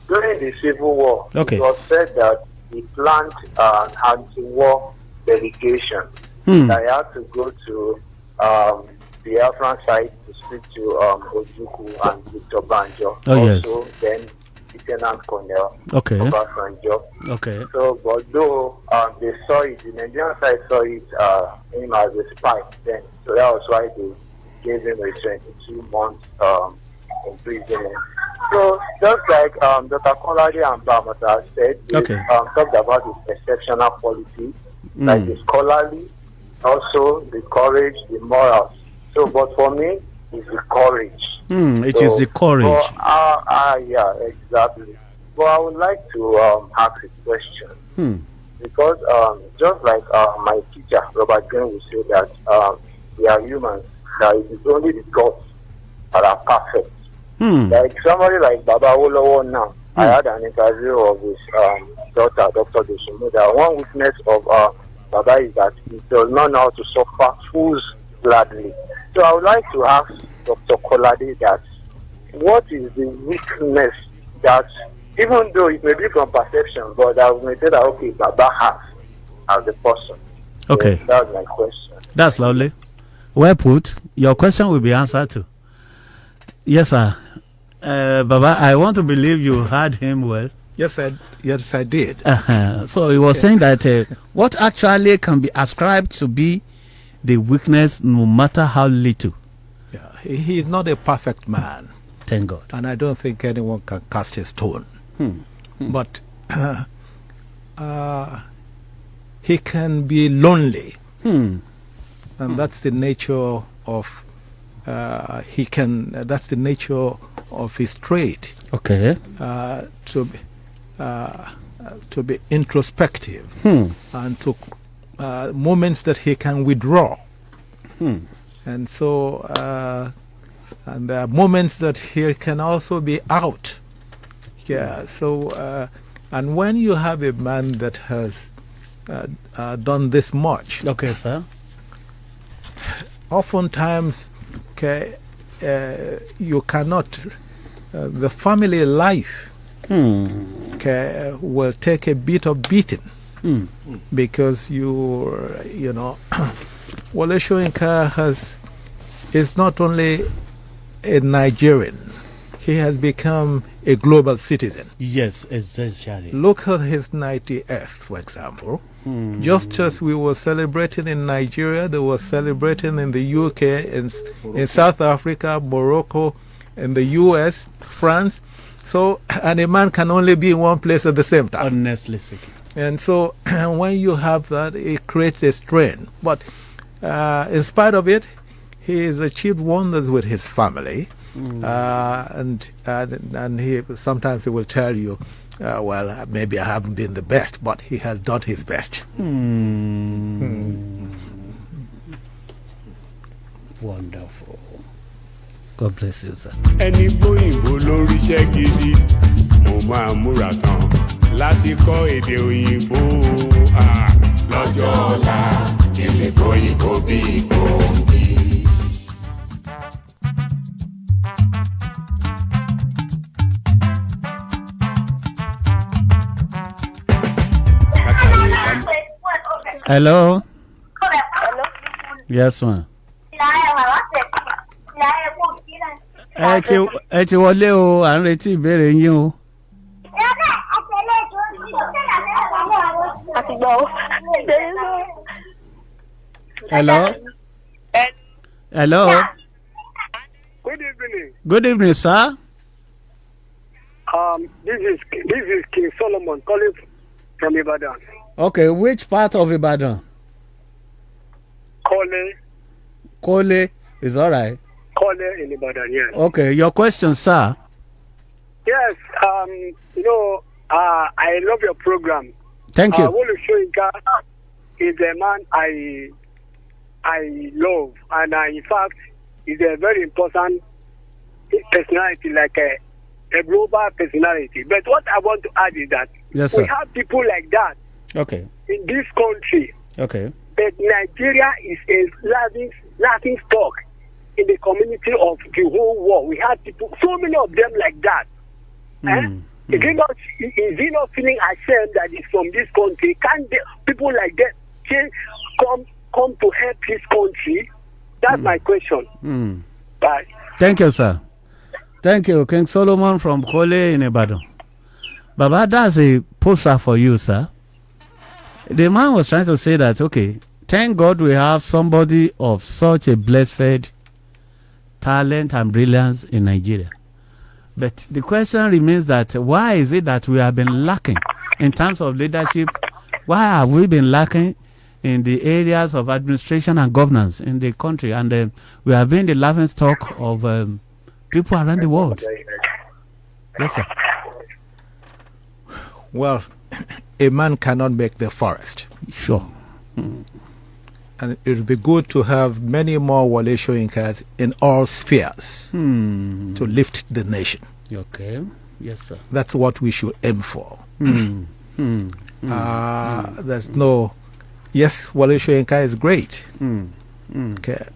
during the Civil War, Okay. it was said that he planned an anti-war delegation. That he had to go to the Afghan side to speak to Ojukwu and Victor Banjo. Also, then Lieutenant Colonel Obasanjo. Okay. So, but though they saw it, the Nigerian side saw it him as a spy then. So that was why they gave him a 22-month imprisonment. So just like Dr. Kolade and Bamata said, they talked about his exceptional quality, like the scholarly, also the courage, the morals. So, but for me, it's the courage. It is the courage. Yeah, exactly. But I would like to ask a question. Because just like my teacher, Robert Green, would say that we are humans, that it is only the gods that are perfect. Like somebody like Baba Wole now, I had an interview of his daughter, Dr. Doshimu, that one weakness of Baba is that he does not know how to suffer fools gladly. So I would like to ask Dr. Kolade that what is the weakness that, even though it may be from perception, but I may say that, okay, Baba has as a person. Okay. So that's my question. That's lovely. Well put. Your question will be answered too. Yes, sir. Baba, I want to believe you heard him well. Yes, I did. So he was saying that what actually can be ascribed to be the weakness, no matter how little. Yeah, he is not a perfect man. Thank God. And I don't think anyone can cast a stone. But he can be lonely. And that's the nature of that's the nature of his trade. Okay. To be introspective and to moments that he can withdraw. And so and there are moments that he can also be out. Yeah. So and when you have a man that has done this much, okay, sir, oftentimes you cannot the family life will take a bit of beating because you know Wole Soyinka is not only a Nigerian, he has become a global citizen. Yes, essentially. Look at his 90th, for example. Just as we were celebrating in Nigeria, they were celebrating in the UK, in South Africa, Morocco, in the US, France. So, and a man can only be in one place at the same time. Honestly speaking. And so, when you have that, it creates a strain. But in spite of it, he has achieved wonders with his family. And he sometimes he will tell you, well, maybe I haven't been the best, but he has done his best. Wonderful. God bless you, sir. Ẹni bóyìnbó lórí iṣẹ́ gidi mo máa múra tán láti kọ́ èdè òyìnbó. Lọ́jọ́ ọ̀la ilé òyìnbó bí gbòógì. Hello. Yes, ma'am. Ẹ ti wọlé o, à ń retí ìbéèrè yín o. Hello. Hello. Good evening. Good evening, sir. This is King Solomon calling from Ibadan. Okay, which part of Ibadan? Kole is all right. Kole in Ibadan, yes. Okay, your question, sir. Yes, I love your program. Thank you. Wole Soyinka is a man I love, and in fact, is a very important personality, like a global personality. But what I want to add is that yes, we have people like that okay. in this country. Okay. But Nigeria is a laughing stock in the community of the whole world. We have people, so many of them like that. Is he not feeling ashamed that he's from this country? Can't people like that come to help his country? That's my question. Bye. Thank you, sir. Thank you, King Solomon from Kole in Ibadan. Baba, that's a poster for you, sir. The man was trying to say that, okay, thank God we have somebody of such a blessed talent and brilliance in Nigeria. But the question remains that why is it that we have been lacking in terms of leadership? Why have we been lacking in the areas of administration and governance in the country? And we have been the laughing stock of people around the world. Yes, sir. Well, a man cannot make the forest. Sure. And it would be good to have many more Wole Soyinkas in all spheres to lift the nation. Okay. Yes, sir. That's what we should aim for. There's no... Yes, Wole Soyinka is great. Okay.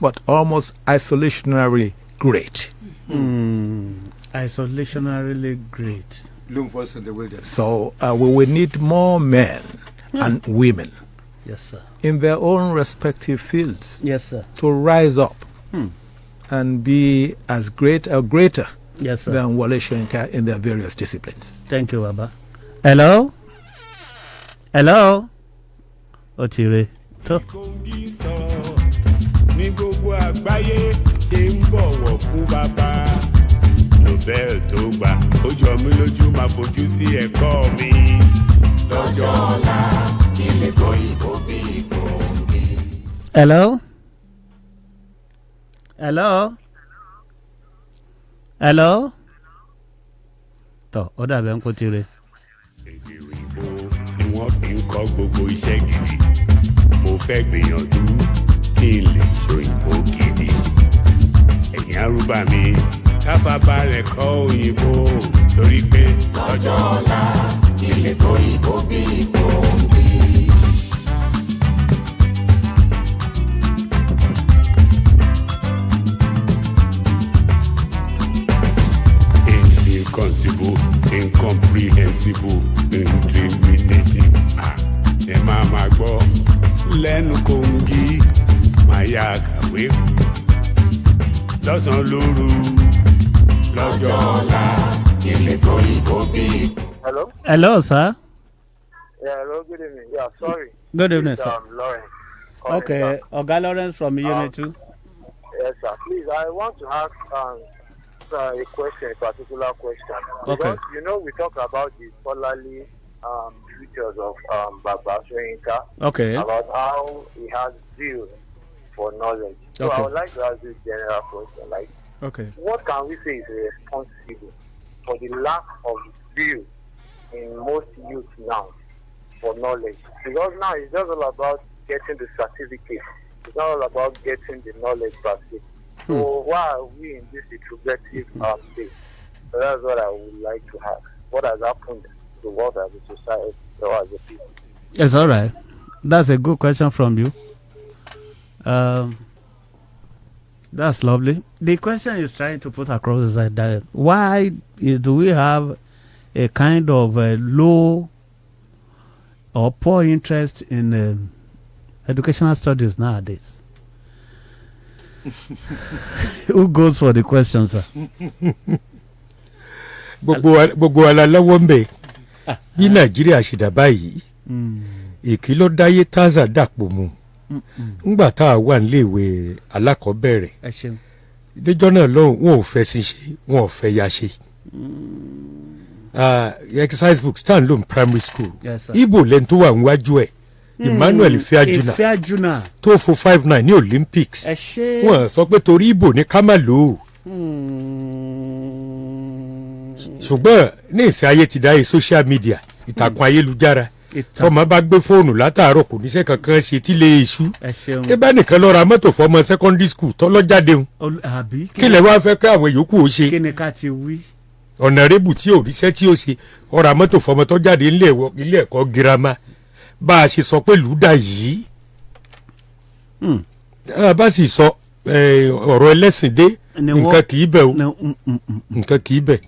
But almost isolationary great. Isolationarily great. So we will need more men and women, yes, sir, in their own respective fields, yes, sir, to rise up and be as great or greater, yes, sir, than Wole Soyinka in their various disciplines. Thank you, Baba. Hello? Hello? Otire. Ní gbogbo àgbáyé ṣe ń bọ̀wọ̀ fún bàbá. Nobel tó gbà ó jọ mí lójú máa fojú sí ẹ̀kọ́ mi. Lọ́jọ́ ọ̀la ilé òyìnbó bí gbòógì. Hello? Hello? Hello? Tọ́ ó dàbí ń kó tirẹ̀. Èdè òyìnbó ni wọ́n fi ń kọ́ gbogbo iṣẹ́ gidi. Mo fẹ́ gbìyànjú kí n lè ṣòyìnbó gidi. Ẹ̀yin arúgbó mi kábàbà rẹ̀ kọ́ òyìnbó torí pé lọ́jọ́ ọ̀la ilé òyìnbó bí gbòógì. Inconceivable, incomprehensible, incriminating. Ẹ máa gbọ́ lẹ́nu kòǹgì máa yá kàwé lọ́sàn-án lóru lọ́jọ́ ọ̀la ilé òyìnbó bí. Hello? Hello, sir. Yeah, hello, good evening. Yeah, sorry. Good evening, sir. Lawrence. Okay, Oga Lawrence from Unit 2. Yes, sir. Please, I want to ask a question, a particular question. Okay. Because, we talk about the scholarly features of Baba Soyinka. Okay. About how he has zeal for knowledge. So Okay. I would like to ask this general question, like, Okay. what can we say is responsible for the lack of zeal in most youth now for knowledge? Because now it's just all about getting the certificate. It's not all about getting the knowledge per se. So why are we in this retrogressive state? So that's what I would like to ask. What has happened to the world as a society or as a people? It's all right. That's a good question from you. That's lovely. The question is trying to put across is that why do we have a kind of low or poor interest in educational studies nowadays? Who goes for the question, sir? Gbogbo ala lọ́wọ́ ń bẹ̀ bí Nàìjíríà ṣe dà báyìí ìkìlọ̀ dáyé tásà dàpọ̀ mu ńgbà tá a wà níléèwé alákọ̀ọ́bẹ̀rẹ̀ ìdíjọ́ náà lọ́hùn wọn ò fẹ́ sí ṣe wọn ò fẹ́ ya ṣe exercise books tá à ń lò ní primary school Igbo lẹ́nu tó wà níwájú ẹ̀ Emmanuel Ifeajuna tó fò 5'9" ní Olympics wọ́n sọ pé torí Igbo ní ká má lò ó ṣùgbọ́n ní ìsìn ayé ti dáyé social media ìtàkùn ayélujára tọmọ bá gbé fóònù látàárọ̀ kò níṣẹ́ kankan ṣe tí lè ṣú ẹ bá nìkan lọ ra mọ́tò fọmọ secondary school tọ́lọ́jáde ń kí lè wá fẹ́ ká àwọn yòókù ó ṣe ọ̀nà rébù tí ò ríṣẹ́ tí ó ṣe ọ̀rà mọ́tò fọmọ tó jáde ilé ẹ̀kọ́ girama bá a ṣe sọ pé lùdà yìí bá sì sọ ọ̀rọ̀ ẹlẹ́sìn dé nǹkan kì í bẹ̀ o nǹkan kì í bẹ̀.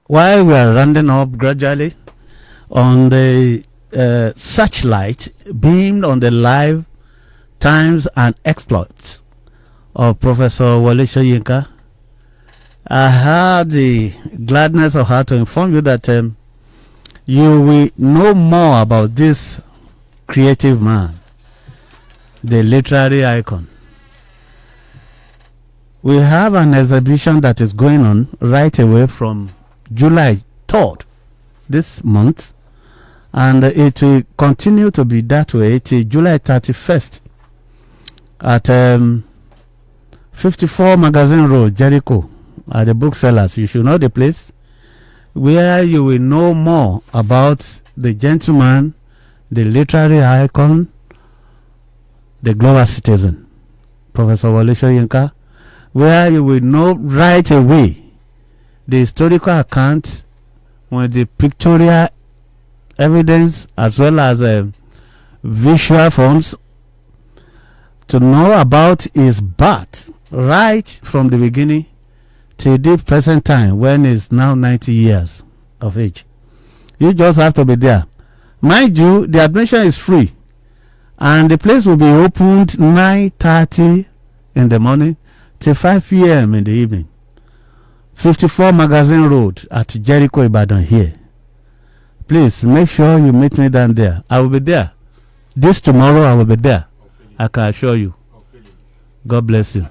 While we are rounding up gradually on the searchlight beamed on the life, times, and exploits of Professor Wole Soyinka, I had the gladness of heart to inform you that you will know more about this creative man, the literary icon. We have an exhibition that is going on right away from July 3rd this month, and it will continue to be that way till July 31st at 54 Magazine Road, Jericho, at the booksellers. You should know the place, where you will know more about the gentleman, the literary icon, the global citizen, Professor Wole Soyinka, where you will know right away the historical account with the pictorial evidence as well as visual forms to know about his birth right from the beginning till the present time, when he's now 90 years of age. You just have to be there. Mind you, the admission is free, and the place will be opened 9:30 in the morning till 5 p.m. in the evening. 54 Magazine Road at Jericho, Ibadan here. Please make sure you meet me down there. I will be there. This tomorrow I will be there. I can assure you. God bless you.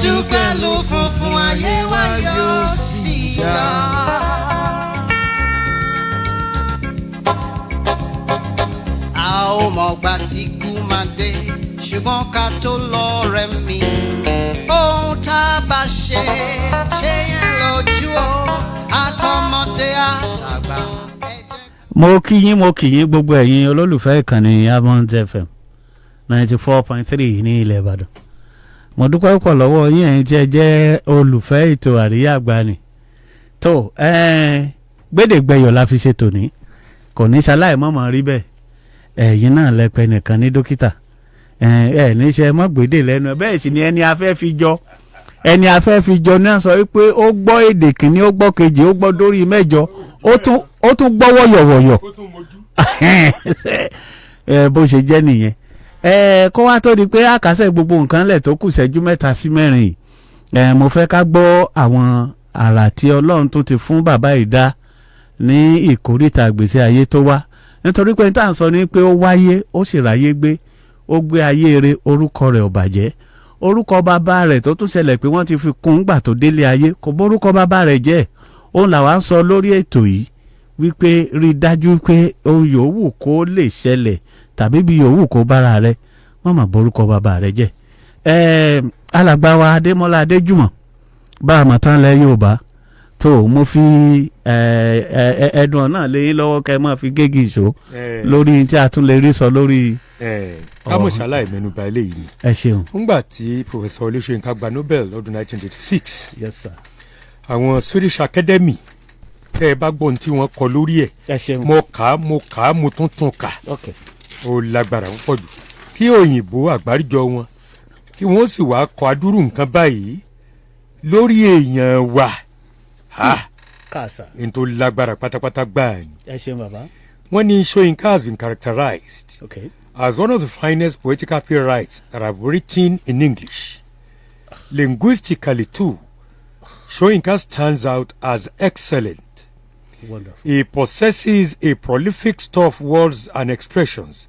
dúdú pẹ̀lú funfun ayé wa yóò sì dá. A ò mọ̀gbà tí kú máa dé ṣùgbọ́n ká tó lọ rẹ̀ mí ohun tá a bá ṣe yẹn lójú o àtọmọdé àtàgbà. mo kí yín gbogbo ẹ̀yin olólùfẹ́ ìkànnì ALMOND FM 94.3 ní ilẹ̀ Ìbàdàn. mo dúpẹ́ púpọ̀ lọ́wọ́ yín ẹ̀yin tí ẹ jẹ́ olùfẹ́ ètò àríyá àgbáni. tó gbẹ́dẹ̀gbẹ́yọ̀ la fi ṣe tòní kò ní ṣaláì mọ̀mọ́ rí bẹ́ẹ̀ ẹ̀yin náà lẹ́pẹ́ nìkan ní dókítà níṣẹ́ mọ́gbèdè lẹ́nu bẹ́ẹ̀ sì ni ẹni afẹ́ fi jọ náà sọ pé ó gbọ́ èdè kìíní ó gbọ́ kejì ó gbọ́ dórí mẹ́jọ ó tún gbọ́ wọ̀yọ̀wọ̀yọ̀ bó ṣe jẹ́ nìyẹn. Kó wá tó di pé àkàṣe gbogbo nǹkan lẹ̀ tó kù ṣẹ́jú 3 sí 4 yìí mo fẹ́ ká gbọ́ àwọn àrà tí Ọlọ́run tó ti fún bàbá ìdá ní ìkórìtà gbèsè ayé tó wá nítorí pé tá à ń sọ ni pé ó wáyé ó sì ráyé gbé ó gbé ayé rẹ̀ orúkọ rẹ̀ ò bàjẹ́ orúkọ bàbá rẹ̀ tó tún ṣẹlẹ̀ pé wọ́n ti fi kún gbà tó délé ayé kò bórúkọ bàbá rẹ̀ jẹ́ òun làwa ń sọ lórí ètò yìí wípé rí dájú pé ohun yòówù kó lè ṣẹlẹ̀ tàbí bí yòówù kó bára rẹ̀ wọ́n mà borúkọ bàbá rẹ̀ jẹ́ alàgbà wa Adémọ́lá Adéjùmọ̀ bá a mọ̀ tán lẹ́ Yorùbá tó mo fi ẹ̀dùn ọ̀nà lẹ́yìn lọ́wọ́ kẹ́ máa fi gégi ìṣó lórí tí a tún lè rí sọ lórí. kámọ̀ ṣáláì mẹ́nuba eléyìí ni. ẹ ṣeun. nígbà tí Professor Soyinka gba Nobel lọ́dún 1986. Yes sir. àwọn Swedish Academy tẹ́ ẹ bá gbọ́n tí wọ́n kọ lórí ẹ̀. ẹ ṣeun. mo kà á mo tún kà. Okay. ó lágbára púpọ̀ jù kí òyìnbó àgbáríjọ wọn kí wọ́n sì wá kọ adúrú nǹkan báyìí lórí èèyàn wa. Kàṣà. n tó lágbára pátápátá gbáà ni. ẹ ṣeun bàbá. wọ́n ní Soyinka has been characterized okay. as one of the finest poetical playwrights that have written in English. Linguistically too, Soyinka stands out as excellent. Wonderful. He possesses a prolific store of words and expressions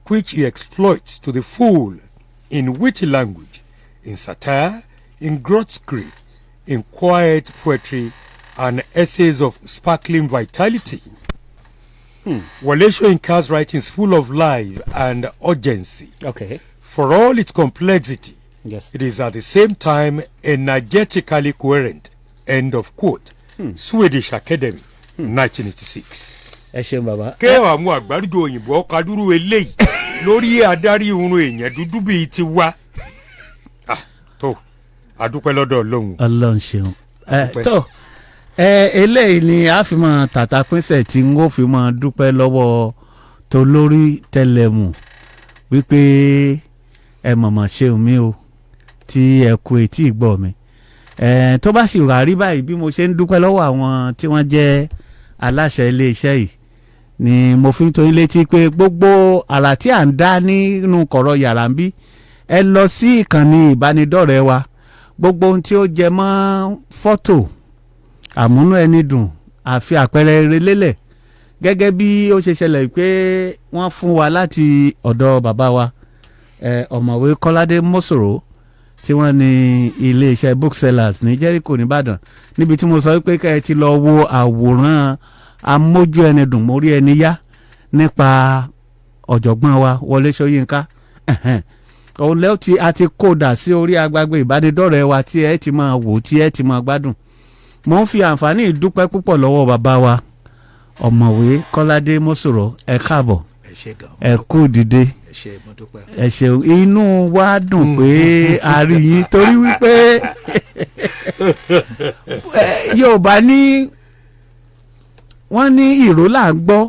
which he exploits to the full in witty language, in satire, in broad script, in quiet poetry, and essays of sparkling vitality. Wole Soyinka's writing is full of life and urgency. Okay. For all its complexity, yes. It is at the same time energetically coherent. End of quote. Swedish Academy, 1986. ẹ ṣeun bàbá. kẹ́wàá mú àgbáríjọ òyìnbó ọ̀kadúró eléyìí lórí adarí irun èèyàn dúdú bíi ti wá. tó adúpẹ́ lọ́dọ̀ Ọlọ́run. Ọlọ́run ṣeun. tó eléyìí ni a fi mọ tàtà pínṣẹ̀ tí n ó fi mọ dúpẹ́ lọ́wọ́ tó lórí tẹlẹmù wípé ẹ mọ̀mọ́ ṣeun mi o tí ẹ kú etí ìgbọ́ mi. tó bá sì wà rí báyìí bí mo ṣe ń dúpẹ́ lọ́wọ́ àwọn tí wọ́n jẹ́ aláṣẹ iléeṣẹ́ yìí ni mo fi ń tó yín létí pé gbogbo àrà tí à ń dá nínú kọ̀rọ̀ yàrá ń bí ẹ lọ sí ìkànnì ìbánidọ́rẹ̀ẹ́ wa gbogbo ohun tí ó jẹ mọ́ fọ́tò àmúnú ẹni dùn àfi àpẹẹrẹ eré lélẹ̀ gẹ́gẹ́ bí ó ṣe ṣẹlẹ̀ pé wọ́n fún wa láti ọ̀dọ̀ bàbá wa ọ̀mọ̀wé Kọ́ládé Mọ́sòrò tí wọ́n ní iléeṣẹ́ booksellers ní Jericho nìbàdàn níbi tí mo sọ pé kẹ́ ẹ ti lọ wo àwòrán amójú ẹni dùn mórí ẹni yá nípa ọ̀jọ̀gbọ́n wa Wole Soyinka òun lẹ́yìn tí a ti kódà sí orí agbágbé ìbánidọ́rẹ̀ẹ́ wa tí ẹ ti máa wò tí ẹ ti máa gbádùn. mo ń fi àǹfààní ìdúpẹ́ púpọ̀ lọ́wọ́ bàbá wa ọ̀mọ̀wé Kọ́ládé Mọ́sòrò ẹ káàbọ̀ ẹ kú dìde ẹ ṣeun inú wa dùn pé a rí yín torí wípé Yorùbá ní wọ́n ní ìró là ń gbọ́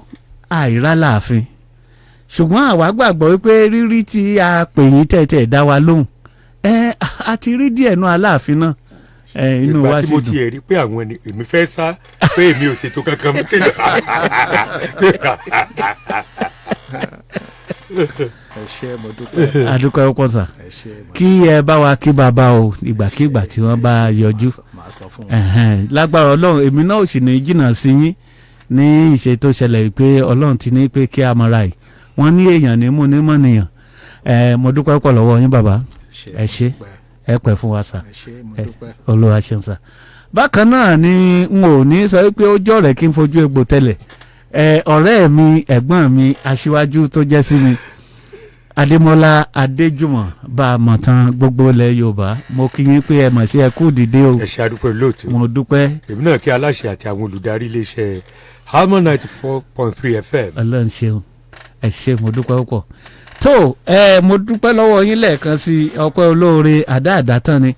àìrá láàfin ṣùgbọ́n àwa gbàgbọ́ wípé rírí tí a pè yín tẹ̀tẹ̀ dá wa lóhùn a ti rí díẹ̀ nú Aláàfin náà inú wa sì dùn. ìgbà tí mo ti rí pé àwọn èmi fẹ́ sá pé èmi ò ṣètò kankan mú kéde. ẹ ṣé mo dúpẹ́. adúpẹ́ ọ̀pọ̀ sà kí ẹ bá wa kí bàbá o ìgbàkigbà tí wọ́n bá yọjú lágbára Ọlọ́run èmi náà ò sì ní jìnnà sí yín ní ìṣe tó ṣẹlẹ̀ pé Ọlọ́run ti ní pé kí a mọ̀ra yìí wọ́n ní èèyàn ní mú ní mọ̀nìyàn mo dúpẹ́ pọ̀ lọ́wọ́ yín bàbá ẹ ṣé ẹ pẹ́ fún wa sà olúwa ṣeun sà. bákan náà ni n ò ní sọ pé ó jọ̀rẹ̀ kí n fojú egbò tẹ́lẹ̀ ọ̀rẹ́ mi ẹ̀gbọ́n mi aṣíwájú tó jẹ́ sí mi Adémọ́lá Adéjùmọ̀ bá a mọ̀ tán gbogbo ilẹ̀ Yorùbá mo kí yín pé ẹ mọ̀ sí ẹ kú dìde o. ẹ ṣe àdúpẹ́ lóòótọ́. mo dúpẹ́. èmi náà kí aláṣẹ àti àwọn olùdarí iléeṣẹ́ ALMOND 94.3 FM. Ọlọ́run ṣeun ẹ ṣe mo dúpẹ́ púpọ̀. tó mo dúpẹ́ lọ́wọ́ yín lẹ́ẹ̀kan sí ọpẹ́ olóore àdáàdá tán ni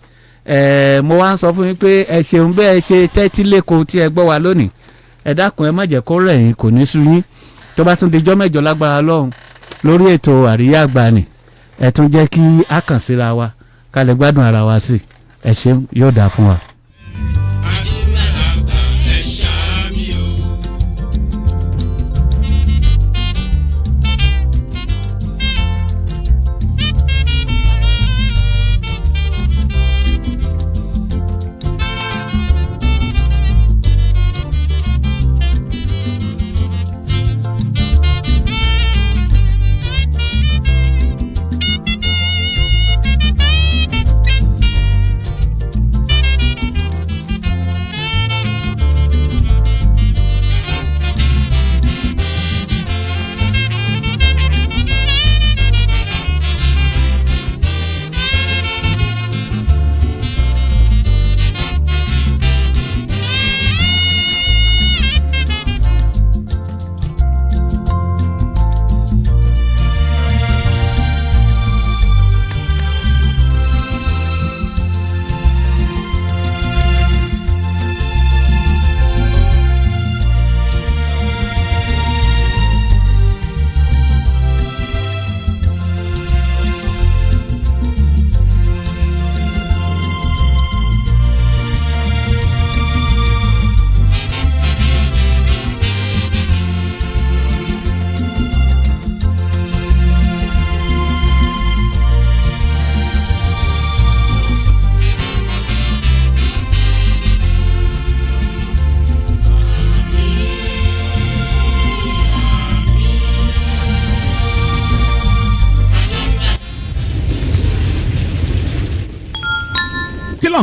mo wá ń sọ fún yín pé ẹ ṣeun bẹ́ẹ̀ ṣe tẹ́tí lẹ́kọ̀ọ́ tí ẹ gbọ́ wa lónìí ẹ dákun ẹ má jẹ́ kó rẹ̀ yín kò ní sú yín tó bá tún dijọ́ mẹ́jọ lágbára lọ́hùn lórí ètò àríyá àgbàní ẹ tún jẹ́ kí a kàn síra wa ká lè gbádùn ara wa sí ẹ ṣeun yóò dáa fún wa.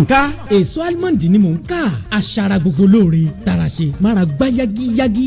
nǹka. èso almond ni mò ń kà aṣara gbogbo lóore tara ṣe mára gbá yágíyágí.